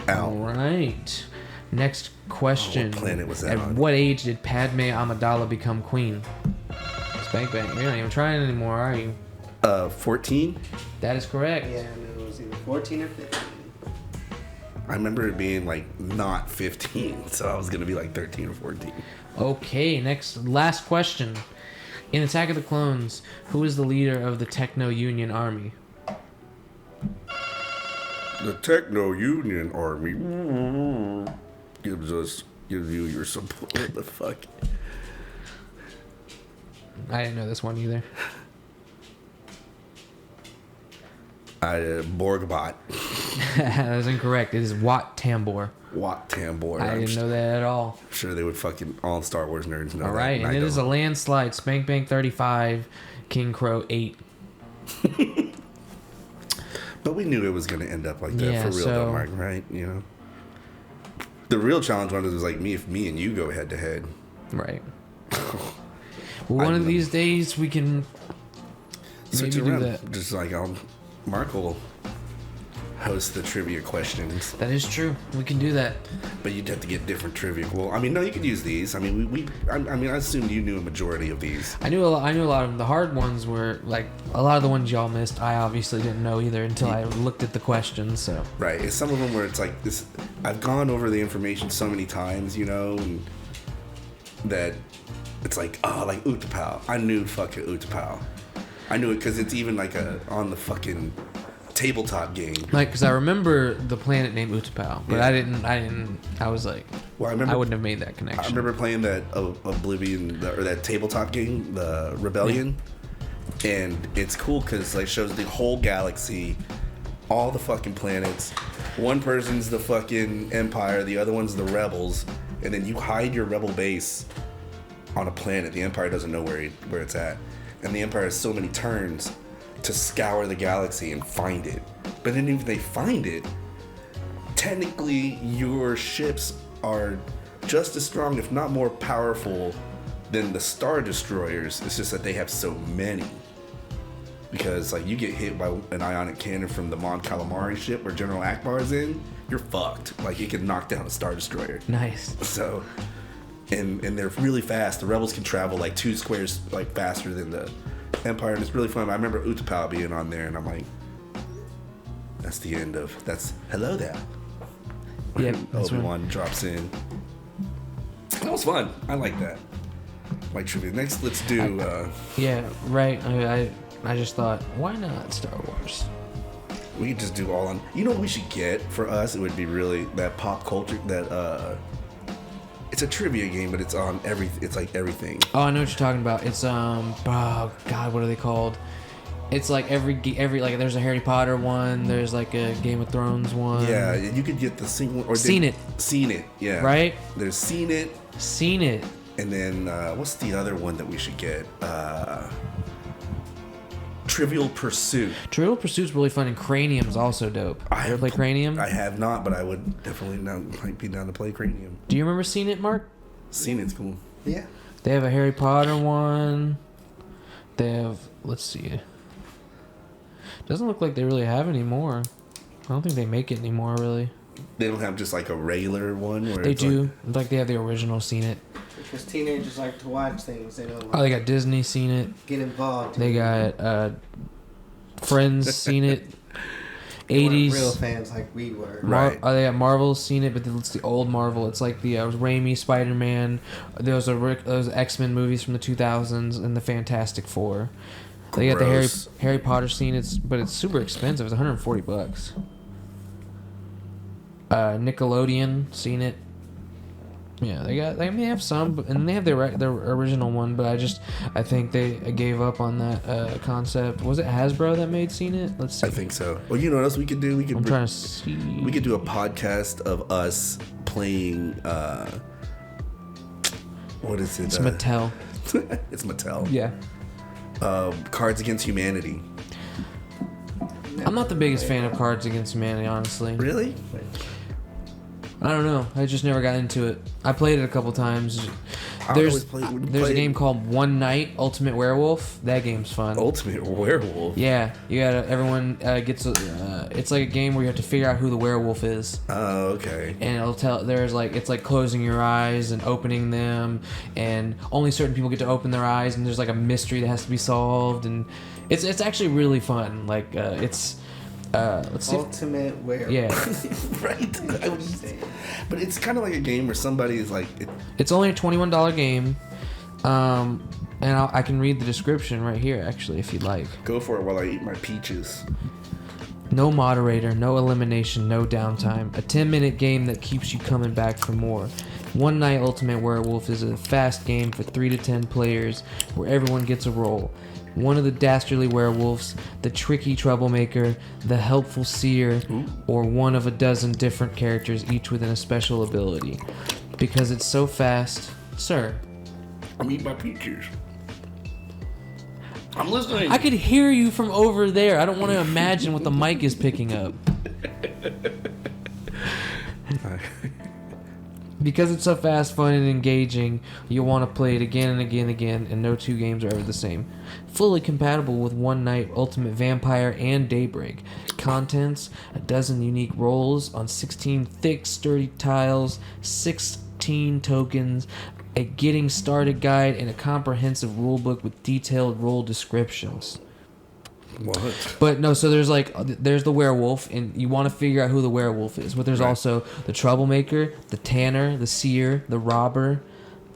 All out. right. Next question. What planet was that At on? what age did Padme Amidala become queen? Spank bang. You're not even trying anymore, are you? 14? That is correct. Yeah, I knew it was either 14 or 15. I remember it being like not 15, so I was gonna be like 13 or 14. Okay, last question. In Attack of the Clones, who is the leader of the Techno Union Army? The Techno Union Army gives you your support. What the fuck? I didn't know this one either. Borgbot. That is incorrect. It is Wat Tambor. Wat Tambor. I didn't know that at all. I'm sure they would fucking all Star Wars nerds know All that. right, and it is a landslide. Spank Bank 35, King Crow 8. But we knew it was going to end up like that Yeah, for real, so- though, Mark, right? You know? The real challenge one was like if me and you go head to head. Right. Well, one of these days we can Switch maybe around. do that. Just like Mark will host the trivia questions. That is true. We can do that. But you'd have to get different trivia. Well, I mean, no, you could use these. I mean, I assumed you knew a majority of these. I knew a lot of them. The hard ones were like a lot of the ones y'all missed. I obviously didn't know either until I looked at the questions. So Right. It's some of them where it's like this. I've gone over the information so many times, you know, and that it's like like Utapau. I knew fucking Utapau. I knew it because it's even like on the fucking tabletop game. like, because I remember the planet named Utapau, but Yeah. I didn't. I was like, Well, I remember. I wouldn't have made that connection. I remember playing that Oblivion or that tabletop game, the Rebellion, and it's cool because like shows the whole galaxy, all the fucking planets. One person's the fucking Empire, the other one's the Rebels, and then you hide your Rebel base on a planet. The Empire doesn't know where it's at, and the Empire has so many turns to scour the galaxy and find it. But then if they find it, technically your ships are just as strong, if not more powerful, than the Star Destroyers. It's just that they have so many. Because like you get hit by an ionic cannon from the Mon Calamari ship where General Akbar's in, you're fucked. Like it can knock down a Star Destroyer. Nice. So, and they're really fast. The Rebels can travel like 2 squares like faster than the Empire, and it's really fun. I remember Utapau being on there, and I'm like, that's the end of hello there. Yep. That's Obi-Wan drops in. That was fun. I like that. Like trivia. Next, let's do. Yeah. Right. I just thought, why not Star Wars? We could just do all on. You know what we should get for us? It would be really that pop culture that. It's a trivia game, but it's on It's like everything. Oh, I know what you're talking about. It's oh god, what are they called? It's like every like there's a Harry Potter one. There's like a Game of Thrones one. Yeah, you could get the single or Seen It. Seen It, yeah. Right? There's Seen It, Seen It. and then what's the other one that we should get? Trivial Pursuit. Trivial Pursuit's really fun, and Cranium's also dope. You ever play Cranium? I have not, but I would definitely might be down to play Cranium. Do you remember Seen It, Mark? Seen It's cool. Yeah. They have a Harry Potter one. They have, let's see. Doesn't look like they really have any more. I don't think they make it anymore, really. They don't have just like a regular one where They it's do. Like they have the original Seen It. Because teenagers like to watch things. They don't Oh, like they got Disney Seen It. get involved. They got Friends Seen It. They weren't 80s. real fans like we were. Right. They got Marvel's Seen It, but it's the old Marvel. It's like the Raimi Spider-Man. Those X-Men movies from the 2000s and the Fantastic Four. They got the Gross. Harry Potter Seen but it's super expensive. It's $140. Nickelodeon Seen It. Yeah, they have some, and they have their original one, but I think they gave up on that concept. Was it Hasbro that made Seen It? Let's see. I think so. Well, you know what else we could do? I'm trying to see. We could do a podcast of us playing. What is it? It's Mattel. It's Mattel. Yeah. Cards Against Humanity. I'm not the biggest fan of Cards Against Humanity, honestly. Really? I don't know. I just never got into it. I played it a couple times. There's a game called One Night Ultimate Werewolf. That game's fun. Ultimate Werewolf. Yeah, everyone gets. It's like a game where you have to figure out who the werewolf is. Oh, okay. And it'll tell. It's like closing your eyes and opening them, and only certain people get to open their eyes. And there's like a mystery that has to be solved, and it's actually really fun. Like let's see. Ultimate Werewolf. Yeah. Right. But it's kind of like a game where somebody is like. It's only a $21 game, and I can read the description right here, actually, if you'd like. Go for it while I eat my peaches. No moderator, no elimination, no downtime. A 10-minute game that keeps you coming back for more. One Night Ultimate Werewolf is a fast game for 3 to 10 players where everyone gets a role. one of the dastardly werewolves, the tricky troublemaker, the helpful seer, or one of a dozen different characters, each with a special ability. Because it's so fast, sir. I'm eating my peaches. I'm listening. I could hear you from over there. I don't want to imagine what the mic is picking up. Because it's so fast, fun, and engaging, you'll want to play it again and again and again, and no two games are ever the same. Fully compatible with One Night, Ultimate Vampire, and Daybreak. Contents, a dozen unique rolls on 16 thick, sturdy tiles, 16 tokens, a getting started guide, and a comprehensive rulebook with detailed role descriptions. What? But no, so there's the werewolf, and you want to figure out who the werewolf is. But there's also the troublemaker, the tanner, the seer, the robber,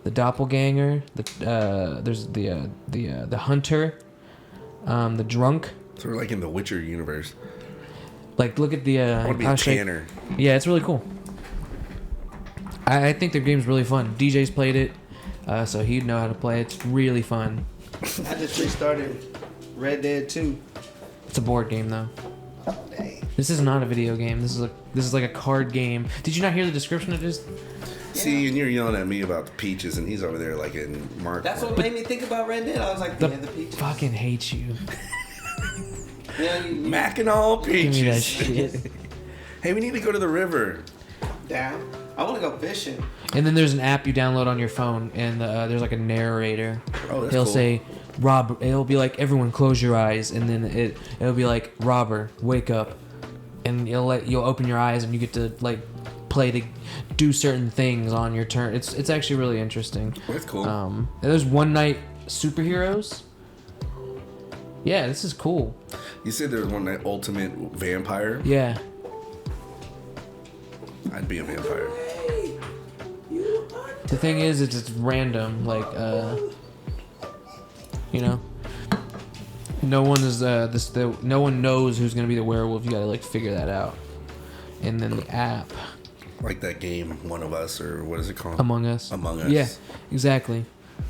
the doppelganger. There's the hunter, the drunk. So we're like in the Witcher universe. Like, look at the. I want to be a tanner. Yeah, it's really cool. I think the game's really fun. DJ's played it, so he'd know how to play it. It's really fun. I just restarted Red Dead 2. It's a board game though. Oh, dang. This is not a video game. This is like a card game. Did you not hear the description of this? See, and you're yelling at me about the peaches, and he's over there like in Marc. That's what made me think about Red Dead. I was like, The yeah, the peaches. fucking hate you. Yeah, you Mac and all Give me that peaches. shit. Hey, we need to go to the river. down. I want to go fishing. And then there's an app you download on your phone, and there's like a narrator. Oh, that's He'll cool. say, "Rob." It'll be like, "Everyone, close your eyes," and then it'll be like, "Robber, wake up," and you'll open your eyes, and you get to like play to do certain things on your turn. It's actually really interesting. That's cool. And there's One Night Superheroes. Yeah, this is cool. You said there was One Night Ultimate Vampire. Yeah. I'd be a vampire. The thing is, it's random. Like, you know, no one is no one knows who's gonna be the werewolf. You gotta like figure that out. And then the app, Like that game, One of Us, or what is it called? Among Us. Among Us. Yeah, exactly.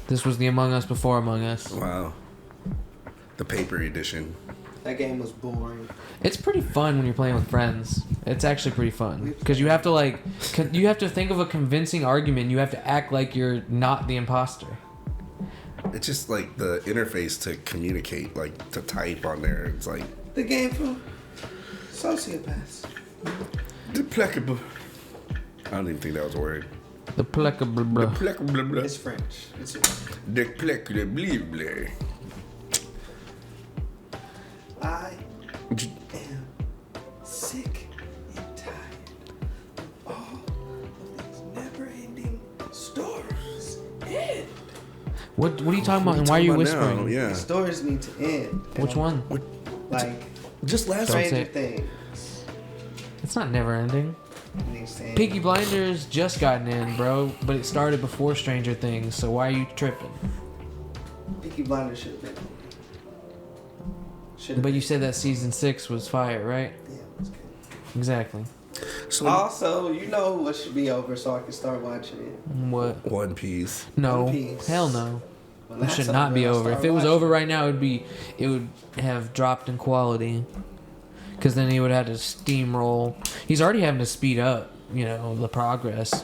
This was the Among Us before Among Us. Wow. The paper edition. That game was boring. It's pretty fun when you're playing with friends. It's actually pretty fun because you have to you have to think of a convincing argument. You have to act like you're not the imposter. It's just like the interface to communicate, like to type on there. It's like The game for sociopaths. deplecable. I don't even think that was a word. The pleckable. Deplecable. It's French. It's Deplecable. I am sick and tired of all of these never-ending stories. End. What are you talking about? And why are you whispering? Now? Yeah. These stories need to end. Which one? Like Just last Don't week. say Stranger it. Things. It's not never ending. Needs to end. Peaky Blinders just gotten in, bro, but it started before Stranger Things. So why are you tripping? Peaky Blinders should have been. But you said that season 6 was fire, right? Yeah, it was good. Exactly. So Also, you know what should be over so I can start watching it. What? One Piece. No. One Piece. Hell no. When It that's should not be I'll over. If start it was watching over right now, it would have dropped in quality. Because then he would have to steamroll. He's already having to speed up, the progress.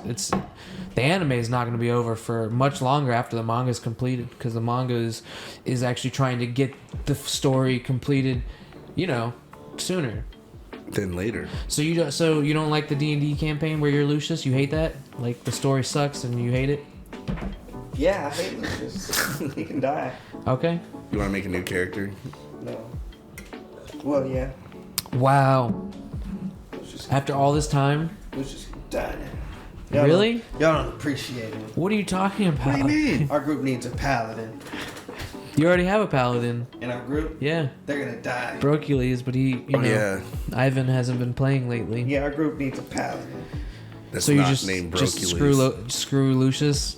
The anime is not going to be over for much longer after the manga is completed. Because the manga is actually trying to get the story completed, sooner. Then later. So you don't like the D&D campaign where you're Lucius? You hate that? Like the story sucks and you hate it? Yeah, I hate Lucius. He can die. Okay. You want to make a new character? No. Well, yeah. Wow. Lucius, After all this time? Lucius can die now. Really? Y'all don't appreciate him. What are you talking about? What do you mean? Our group needs a paladin. You already have a paladin. In our group, Yeah. they're gonna die. Brocules, but he, Yeah. Ivan hasn't been playing lately. Yeah, our group needs a paladin. That's So you not just named just Brocules. screw Lucius.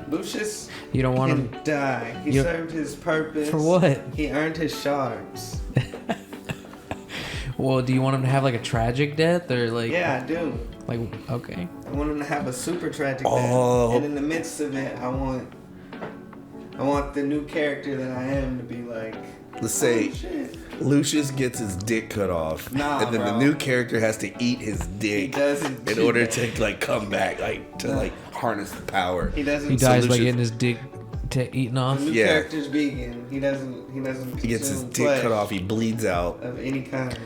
Lucius You don't want can him die. He You- served his purpose. for what? He earned his shards. Well, do you want him to have like a tragic death or like? Yeah, I do. Like okay. I want him to have a super tragic Oh. death. And in the midst of it, I want I want the new character that I am to be like. Let's say oh, shit. Lucius gets his dick cut off, Nah, and then bro. the new character has to eat his dick doesn't in do order that. to like come back, like to like harness the power. He doesn't. He dies by Lucius- getting his dick eaten off. The new Yeah. character's vegan. He doesn't. He gets his consume dick flesh cut off. He bleeds out, of any kind.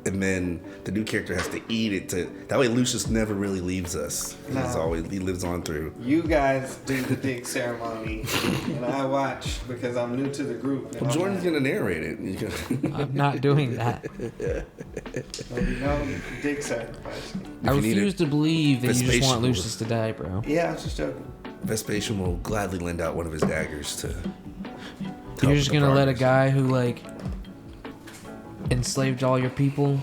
and then the new character has to eat it. That way, Lucius never really leaves us. No. He lives on through. You guys do the dick ceremony, and I watch because I'm new to the group. And Well, I'm Jordan's like, gonna narrate it. I'm not doing that. there'll be no dick sacrifice. I you need refuse to believe that you just Vespasian want will- Lucius to die, bro. Yeah, I was just joking. Vespasian will gladly lend out one of his daggers to. You're just gonna let a guy who like enslaved all your people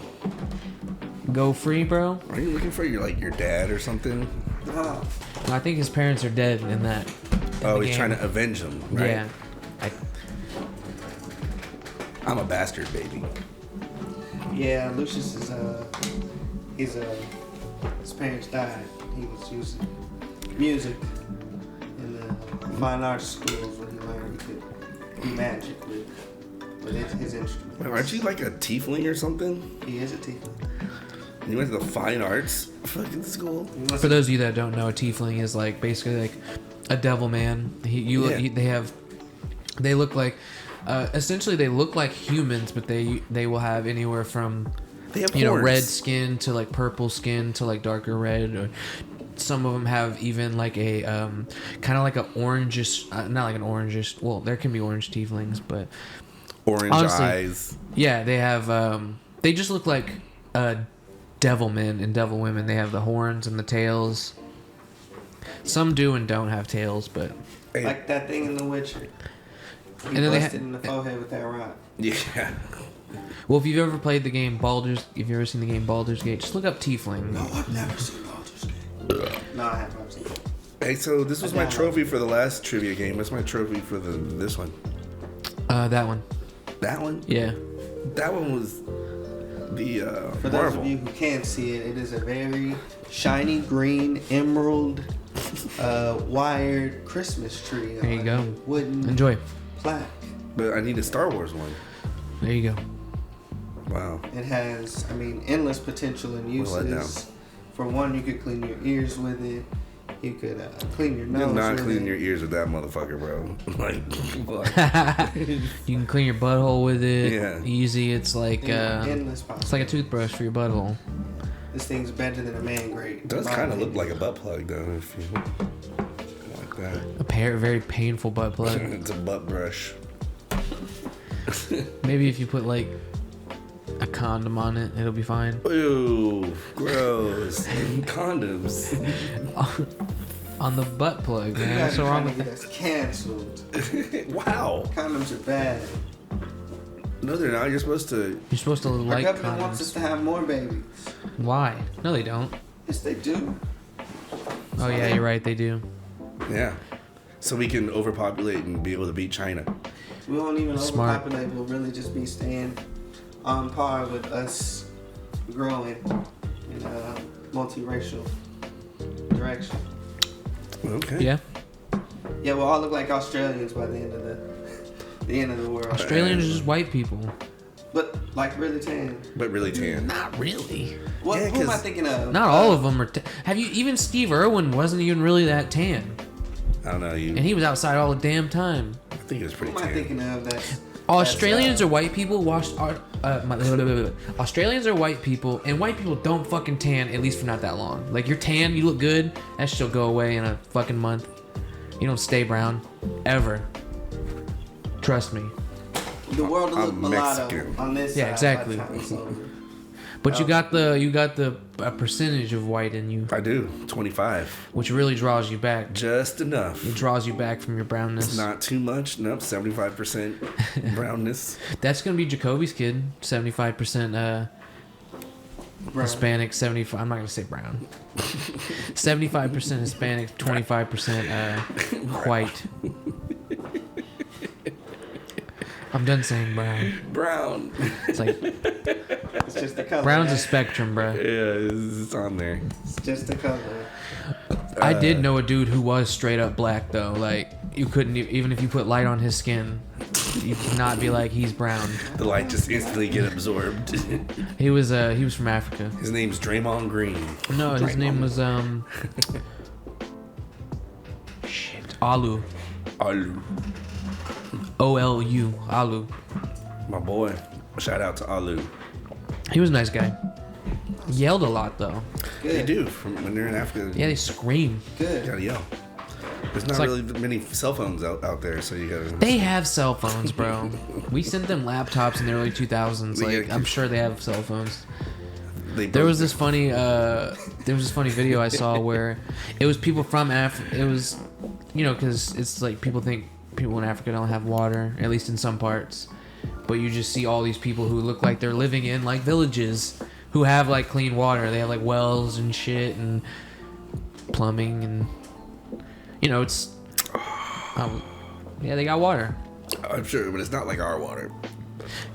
go free, bro? Are you looking for your dad or something? Oh, I think his parents are dead in that. Oh, the he's game. trying to avenge him, right? Yeah. I'm a bastard, baby. yeah. Lucius is his parents died. He was using music in the fine arts schools where he learned he could do magic with his instruments. Wait, aren't you like a tiefling or something? He is a tiefling. You went to the fine arts fucking school? For those of you that don't know, a tiefling is like basically like a devil man. They look like essentially they look like humans, but they will have anywhere from They have red horns. skin to like purple skin to like darker red, or some of them have even like a kind of like an orangish, not like an orangish. Well, there can be orange tieflings, but Orange honestly, eyes. yeah, they have. They just look like devil men and devil women. They have the horns and the tails. Some do and don't have tails, but Hey, Like that thing in The Witcher. He And then they busted in the forehead with that rock. yeah. well, if you've ever played the game if you've ever seen the game Baldur's Gate, just look up tiefling. I've never seen Baldur's Gate. No, I haven't. I've seen it. Hey, so this was my trophy for the last trivia game. What's my trophy for this one? That one. That one? Yeah. That one was the For those Marvel. of you who can't see it, it is a very shiny green emerald wired Christmas tree. There you on go. a Wooden Enjoy. plaque. But I need a Star Wars one. There you go. Wow. It has, endless potential and We'll let uses. For one, you could clean your ears with it. You could clean your nose You're not with cleaning it. your ears with that motherfucker, bro. Like, what? You can clean your butthole with it. Yeah. Easy. It's like endless it's like a toothbrush for your butthole. This thing's better than a man grate. It does kind of look like a butt plug, though, if you like that. A very painful butt plug. It's a butt brush. Maybe if you put like a condom on it, it'll be fine. Ew, gross. Condoms. On the butt plug, You man. guys What's so are wrong trying with to get us canceled. Wow. Condoms are bad. No, they're not. You're supposed to. You're supposed to Our like government wants us condoms. to have more babies. Why? No, they don't. Yes, they do. Oh yeah, you're right. They do. Yeah. So we can overpopulate and be able to beat China. We won't even Smart. overpopulate. We'll really just be staying on par with us growing in a multiracial direction. Okay. Yeah. Yeah, we'll all look like Australians by the end of the world. Australians are just white people. But like really tan. But really tan. Not really. What? Yeah, Who am I 'cause- thinking of? Not all of them are. Have you even Steve Irwin wasn't even really that tan, I don't know. and he was outside all the damn time. I think it was Who pretty am I tan. thinking of? That's Australians are white people. Australians are white people, and white people don't fucking tan, at least for not that long. Like you're tan, you look good. That shit'll go away in a fucking month. You don't stay brown, ever. Trust me. the world will look I'm mulatto Mexican. on this Yeah, side. exactly. By the time it's over. But you got the percentage of white in you, I do. 25. which really draws you back. Just enough. It draws you back from your It's brownness. not too much. Nope. 75% brownness. That's gonna be Jacoby's kid. 75% Brown. Hispanic. 75. I'm not gonna say brown. 75% Hispanic. 25% white. I'm done saying brown. Brown. It's like It's just the color. brown's a man. spectrum, bro. Yeah, it's on there. It's just the color. I did know a dude who was straight up black though. Like you couldn't even if you put light on his skin, you could not be like he's brown. The light just instantly get absorbed. He was from Africa. His name's Draymond Green. No, his name was shit, Alu. Alu. OLU. Alu. My boy. Shout out to Alu. He was a nice guy. Yelled a lot though. They Good. do. From when they're in Africa, Yeah, they scream. you Good. gotta yell. There's not like- really many cell phones out there, so you gotta. They have cell phones, bro. We sent them laptops in the early 2000s. Like, I'm sure they have cell phones. There was this funny video I saw where it was people from Africa. It was, because it's like people think people in Africa don't have water, at least in some parts. But you just see all these people who look like they're living in like villages who have like clean water. They have like wells and shit and plumbing and it's yeah, they got water. I'm sure, but it's not like our water.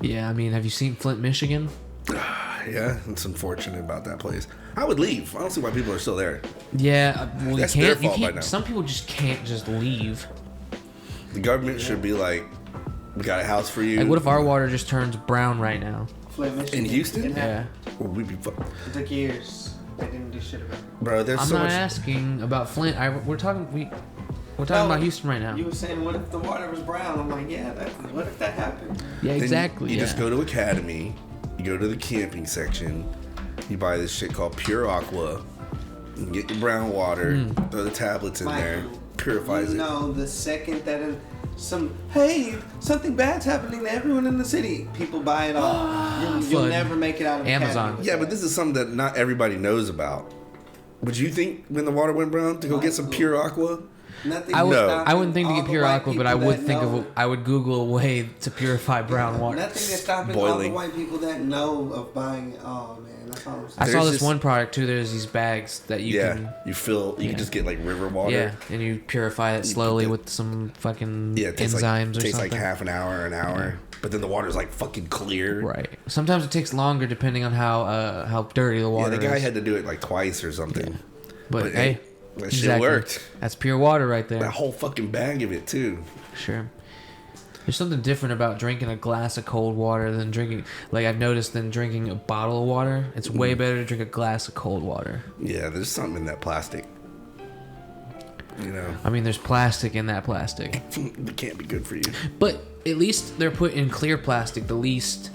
Yeah, I mean, have you seen Flint, Michigan? Yeah, it's unfortunate about that place. I would leave. I don't see why people are still there. Yeah, well, That's you their can't. You fault by can't. now. Some people just can't just leave. The government should be like, we got a house for you. Like, what if our water just turns brown right now? Flint, Michigan. In Houston? It Yeah. happened. Well, we'd be fucked. It took years. They didn't do shit about it. Bro, there's I'm so not much. asking about Flint. We're talking No, about Houston right now. You were saying, what if the water was brown? I'm like, yeah, what if that happened? Yeah, Then exactly. You yeah. just go to Academy, you go to the camping section, you buy this shit called Pure Aqua, you get your brown water, Hmm. throw the tablets in there, Michael, purifies you it. know, the second that something bad's happening to everyone in the city, people buy it all. You'll Flood. never make it out of Amazon. Academy with Yeah, that. but this is something that not everybody knows about. Would you think when the water went brown to go get some Pure Aqua? Nothing I would. No. I wouldn't think to all get the pure white aqua, but people I would that think know- I would Google a way to purify brown water. Nothing is stopping all the Boiling. white people that know of buying it. Oh man, that's all I'm saying. I saw There's this this- one product too. There's these bags that you Yeah, can. you can just get like river water. Yeah, and you purify it You slowly put with some fucking Yeah, it takes enzymes like, or takes something. like half an hour, but then the water's like fucking clear. Right. Sometimes it takes longer depending on how dirty the Yeah, water the guy is. had to do it like twice or something. but hey, that shit exactly. worked. That's pure water right there. That whole fucking bag of it too. Sure. There's something different about drinking a glass of cold water than drinking, like I've noticed, than drinking a bottle of water. It's way better to drink a glass of cold water. Yeah, there's something in that plastic. I mean, there's plastic in that plastic. It can't be good for you. But at least they're put in clear plastic, the least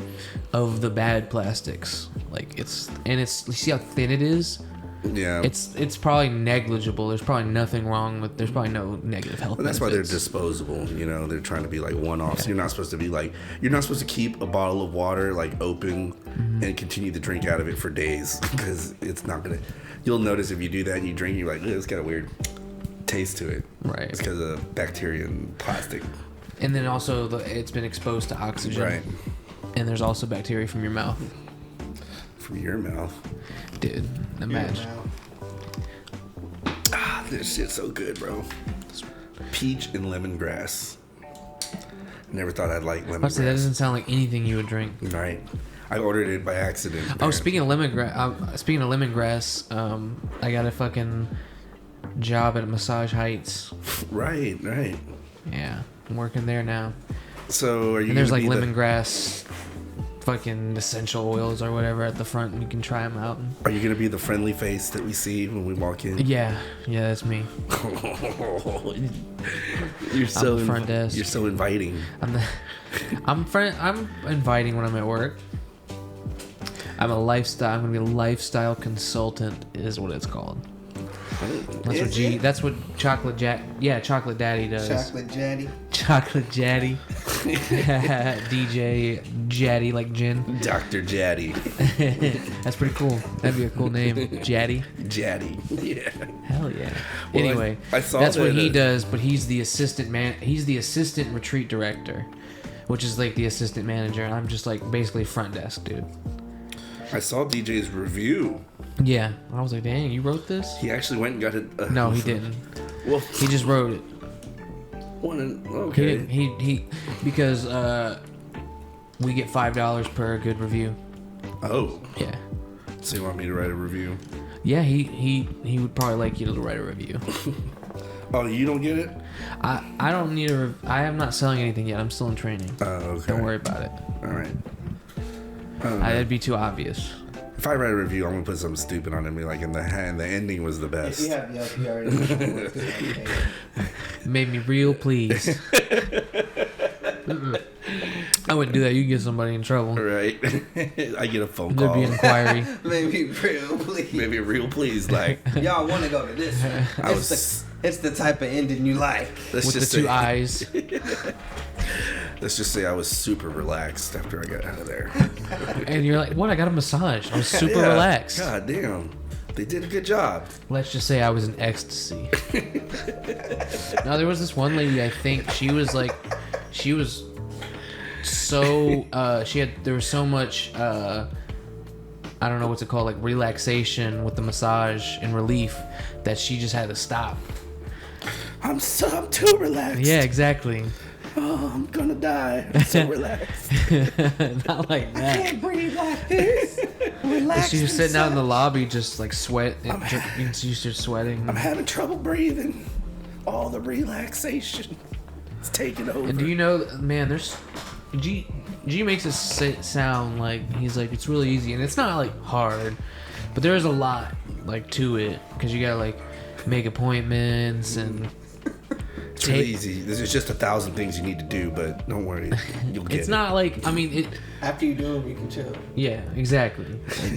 of the bad plastics. Like you see how thin it is? Yeah. It's probably negligible. There's probably nothing wrong with. There's probably no negative health. But that's why they're benefits. disposable. They're trying to be like one-offs. You're not supposed to be like, you're not supposed to keep a bottle of water like open and continue to drink out of it for days because it's not gonna. You'll notice if you do that and you drink, you're like, it's got a weird taste to it. Right. It's because of bacteria and plastic. And then also it's been exposed to oxygen. Right. And there's also bacteria from your mouth. From your mouth. Dude, imagine. This shit's so good, bro. Peach and lemongrass. Never thought I'd like lemongrass. I say that doesn't sound like anything you would drink. Right. I ordered it by accident. Oh, speaking of lemongrass, I got a fucking job at Massage Heights. Right. Yeah, I'm working there now. So are you? And there's gonna like be the- lemongrass, fucking essential oils or whatever at the front, and you can try them out. Are you gonna be the friendly face that we see when we walk in? Yeah, that's me. You're so the front desk. You're so inviting. I'm inviting when I'm at work. I'm gonna be a lifestyle consultant, is what it's called. That's what Chocolate Daddy does. Chocolate Jetty. Chocolate Jaddy. DJ Jaddy, like gin. Dr. Jaddy. That's pretty cool. That'd be a cool name. Jaddy. Jaddy. Yeah. Hell yeah. Well, Anyway, I saw that's what that, he does, but he's the assistant retreat director, which is like the assistant manager, and I'm just like basically front desk, dude. I saw DJ's review. Yeah. I was like, dang, you wrote this? He actually went and got it. No, he didn't. Well, He just wrote it. Okay. He because we get $5 per good review. Oh. Yeah. So you want me to write a review? Yeah, he would probably like you to write a review. Oh, you don't get it? I don't need a. I am not selling anything yet. I'm still in training. Oh, okay. Don't worry about it. All right. That'd be too obvious. If I write a review, I'm gonna put something stupid on it. Be like, in the ending was the If best. you have Yelp, you already know what's okay. Made me real pleased. I wouldn't do that. You get somebody in trouble. Right. I get a phone There'd call. be an inquiry. Maybe real, please. Maybe real please. Like, Y'all want to go to this one. It's the type of ending you like. let's With the just two say, eyes. let's just say I was super relaxed after I got out of there. And you're like, what? I got a massage. I was super Yeah. relaxed. God damn. They did a good job. Let's just say I was in ecstasy. Now, there was this one lady, I think, she was so, there was so much, I don't know what's it called, like relaxation with the massage and relief that she just had to stop. I'm too relaxed. Yeah, exactly. Oh, I'm gonna die. I'm so relaxed. Not like that. Can't breathe like this. Relax. She was sitting out in the lobby just like sweat. And she started sweating. I'm having trouble breathing. All the relaxation is taking over. And do you know, man, there's... G makes it sound like he's like, it's really easy. And it's not like hard. But there's a lot like to it. Because you gotta like make appointments and... It's really easy. There's just 1,000 things you need to do, but don't worry, you'll get it. It's not like, I mean, it... After you do them, you can chill. Yeah, exactly.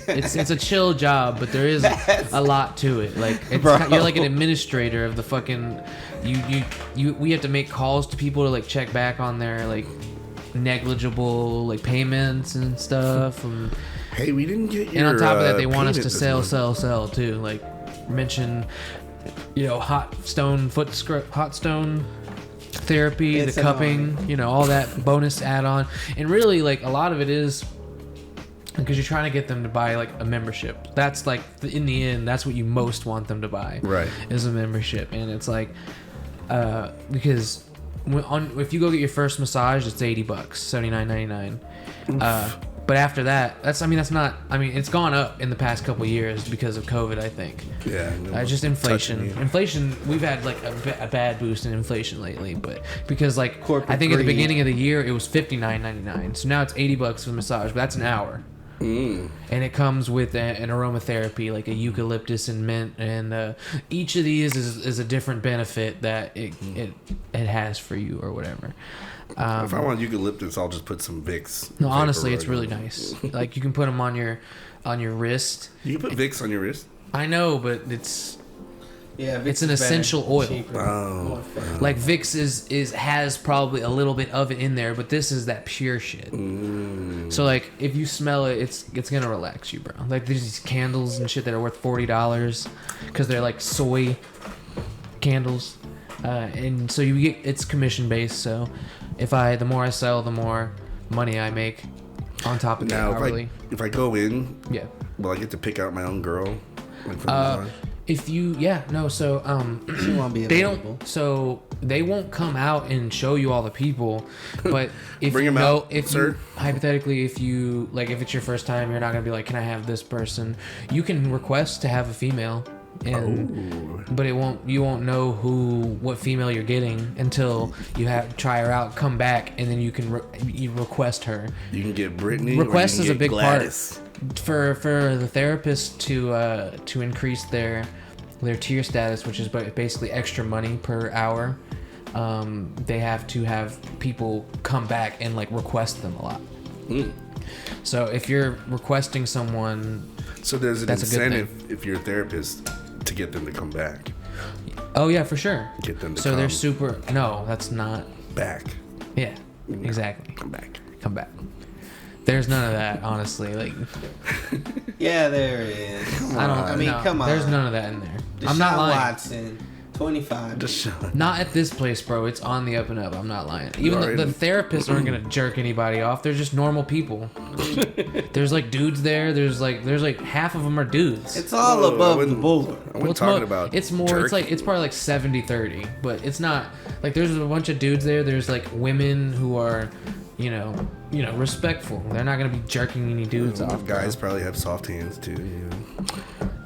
It's a chill job, but there is a lot to it. Like you're like an administrator of the fucking. We have to make calls to people to like check back on their like negligible like payments and stuff. And Hey, we didn't get your. on top of that, they want us payment to this month. sell too. Like mention, hot stone therapy, It's the cupping, annoying. all that bonus add-on. And really, like, a lot of it is because you're trying to get them to buy like a membership. That's like in the end, that's what you most want them to buy, Right. is a membership. And it's like because if you go get your first massage, it's $80, $79.99. But after that, it's gone up in the past couple of years because of COVID, I think. Yeah. Just inflation. Touching you. Inflation, we've had like a bad boost in inflation lately, but because like Corporate I think at the greed. beginning of the year it was $59.99, so now it's $80 for the massage, but that's an hour. And it comes with an aromatherapy like a eucalyptus and mint, and each of these is a different benefit that it has for you or whatever. If I want eucalyptus, I'll just put some Vicks. No, vapor honestly, it's rub really on. nice. Like you can put them on your wrist. You can put Vicks on your wrist. I know, but it's Yeah, It's an essential oil. Oh. like Vicks has probably a little bit of it in there, but this is that pure shit. So like if you smell it, it's gonna relax you, bro. Like there's these candles and shit that are worth $40 because they're like soy candles, and so you get it's commission based. So the more I sell, the more money I make on top of that Now, hourly. if I go in, Yeah. will I get to pick out my own girl? Like for the massage? If you so She won't be they available. don't so they won't come out and show you all the people, but if Bring you 'em know out, if sir. you hypothetically if you like if it's your first time, you're not gonna be like, can I have this person? You can request to have a female, and but you won't know what female you're getting until you try her out, come back, and then you can you request her. You can get Brittany. Request or you is can a get big Gladys. part for the therapist to increase their tier status, which is basically extra money per hour. They have to have people come back and like request them a lot. So if you're requesting someone, So there's an That's a good incentive if you're a therapist to get them to come back. oh yeah, for sure. Get them to So come they're super. No, that's not. back. Yeah, exactly. Come back. Come back. There's none of that, honestly. Like Yeah, there is. Come on. There's none of that in there. I'm Deshaun not lying. Watson, 25. Deshaun. Not at this place, bro. It's on the up and up. I'm not lying. Even Alright. the therapists aren't gonna jerk anybody off. They're just normal people. There's like dudes there. There's like half of them are dudes. It's all Whoa, I above the wouldn't- board. I Well, wasn't it's talking more, about it's more. It's like it's probably like 70-30, but it's not like there's a bunch of dudes there. There's like women who are, respectful. They're not gonna be jerking any dudes off. bro. Guys probably have soft hands too.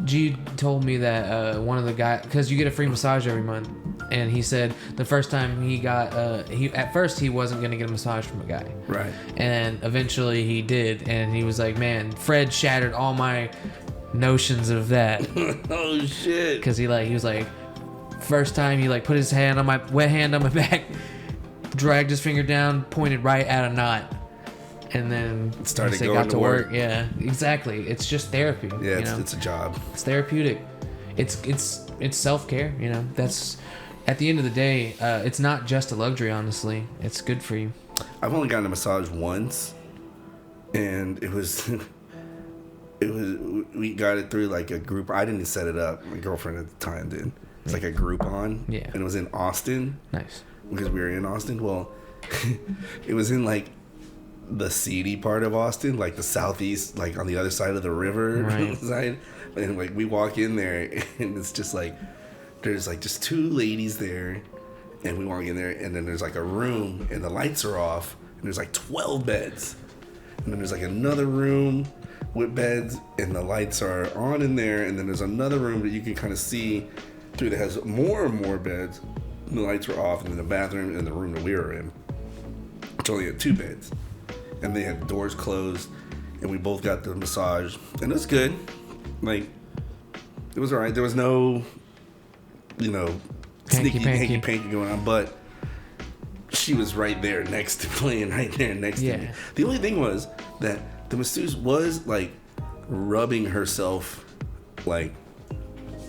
G told me that one of the guys, because you get a free massage every month, and he said the first time he got, at first he wasn't gonna get a massage from a guy, Right. and eventually he did, and he was like, man, Fred shattered all my notions of that, Oh shit. because he was like, first time he like put his hand on my wet hand on my back, dragged his finger down, pointed right at a knot. And then Started he going got to to work. work. Yeah, exactly. It's just therapy. Yeah, you know? it's a job. It's therapeutic. It's self-care. You know, that's at the end of the day. It's not just a luxury. Honestly, it's good for you. I've only gotten a massage once, and it was we got it through like a group. I didn't set it up. My girlfriend at the time did. It's like a Groupon. Yeah. And it was in Austin. Nice. Because we were in Austin. Well, it was in like the seedy part of Austin, like the southeast, like on the other side of the river side. And like we walk in there, and it's just like there's like just two ladies there, and we walk in there, and then there's like a room, and the lights are off, and there's like 12 beds, and then there's like another room with beds, and the lights are on in there, and then there's another room that you can kind of see through that has more and more beds. And the lights were off, and then the bathroom and the room that we were in, which only had 2 beds. And they had the doors closed, and we both got the massage, and it was good. Like, it was alright. There was no, sneaky hanky-panky going on, but she was right there next to playing, right there next to me. The only thing was that the masseuse was, like, rubbing herself, like,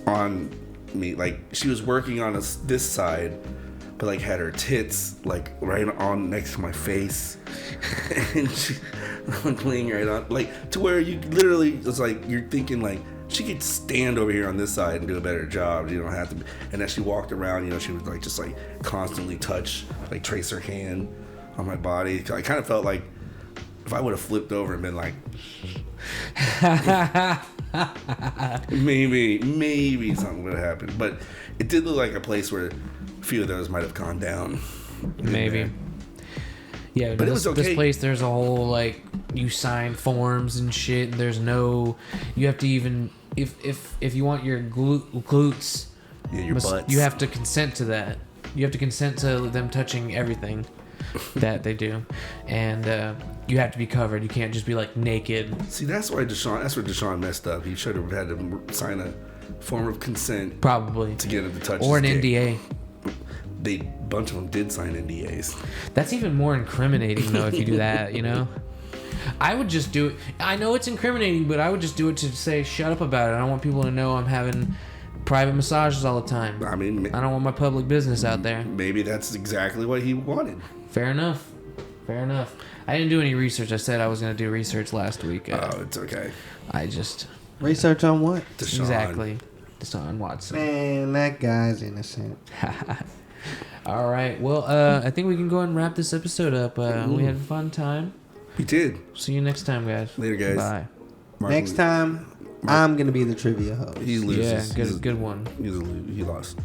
on me. Like, she was working on this side, but like had her tits like right on next to my face, and she laying right on, like to where you literally, it's like you're thinking like she could stand over here on this side and do a better job. You don't have to. And as she walked around, she would like just like constantly touch, like trace her hand on my body. I kind of felt like if I would have flipped over and been like, maybe something would have happened. But it did look like a place where a few of those might have gone down. Maybe. Yeah, but it was okay. This place, there's a whole like you sign forms and shit. And there's no, you have to even if you want your glutes, your butts, you have to consent to that. You have to consent to them touching everything that they do, and you have to be covered. You can't just be like naked. See, that's where Deshaun messed up. He should have had to sign a form of consent, probably, to get him to touch. Or an dick. NDA. A bunch of them did sign NDAs. That's even more incriminating, though, if you do that. I would just do it. I know it's incriminating, but I would just do it to say, shut up about it. I don't want people to know I'm having private massages all the time. I mean, I don't want my public business out there. Maybe that's exactly what he wanted. Fair enough. I didn't do any research. I said I was going to do research last week. It's okay. I just... Research on what? Deshaun. Exactly. Deshaun Watson. Man, that guy's innocent. All right. Well, I think we can go ahead and wrap this episode up. We had a fun time. We did. See you next time, guys. Later, guys. Bye. Mark, next time, I'm going to be the trivia host. He loses. Yeah, good one. He lost.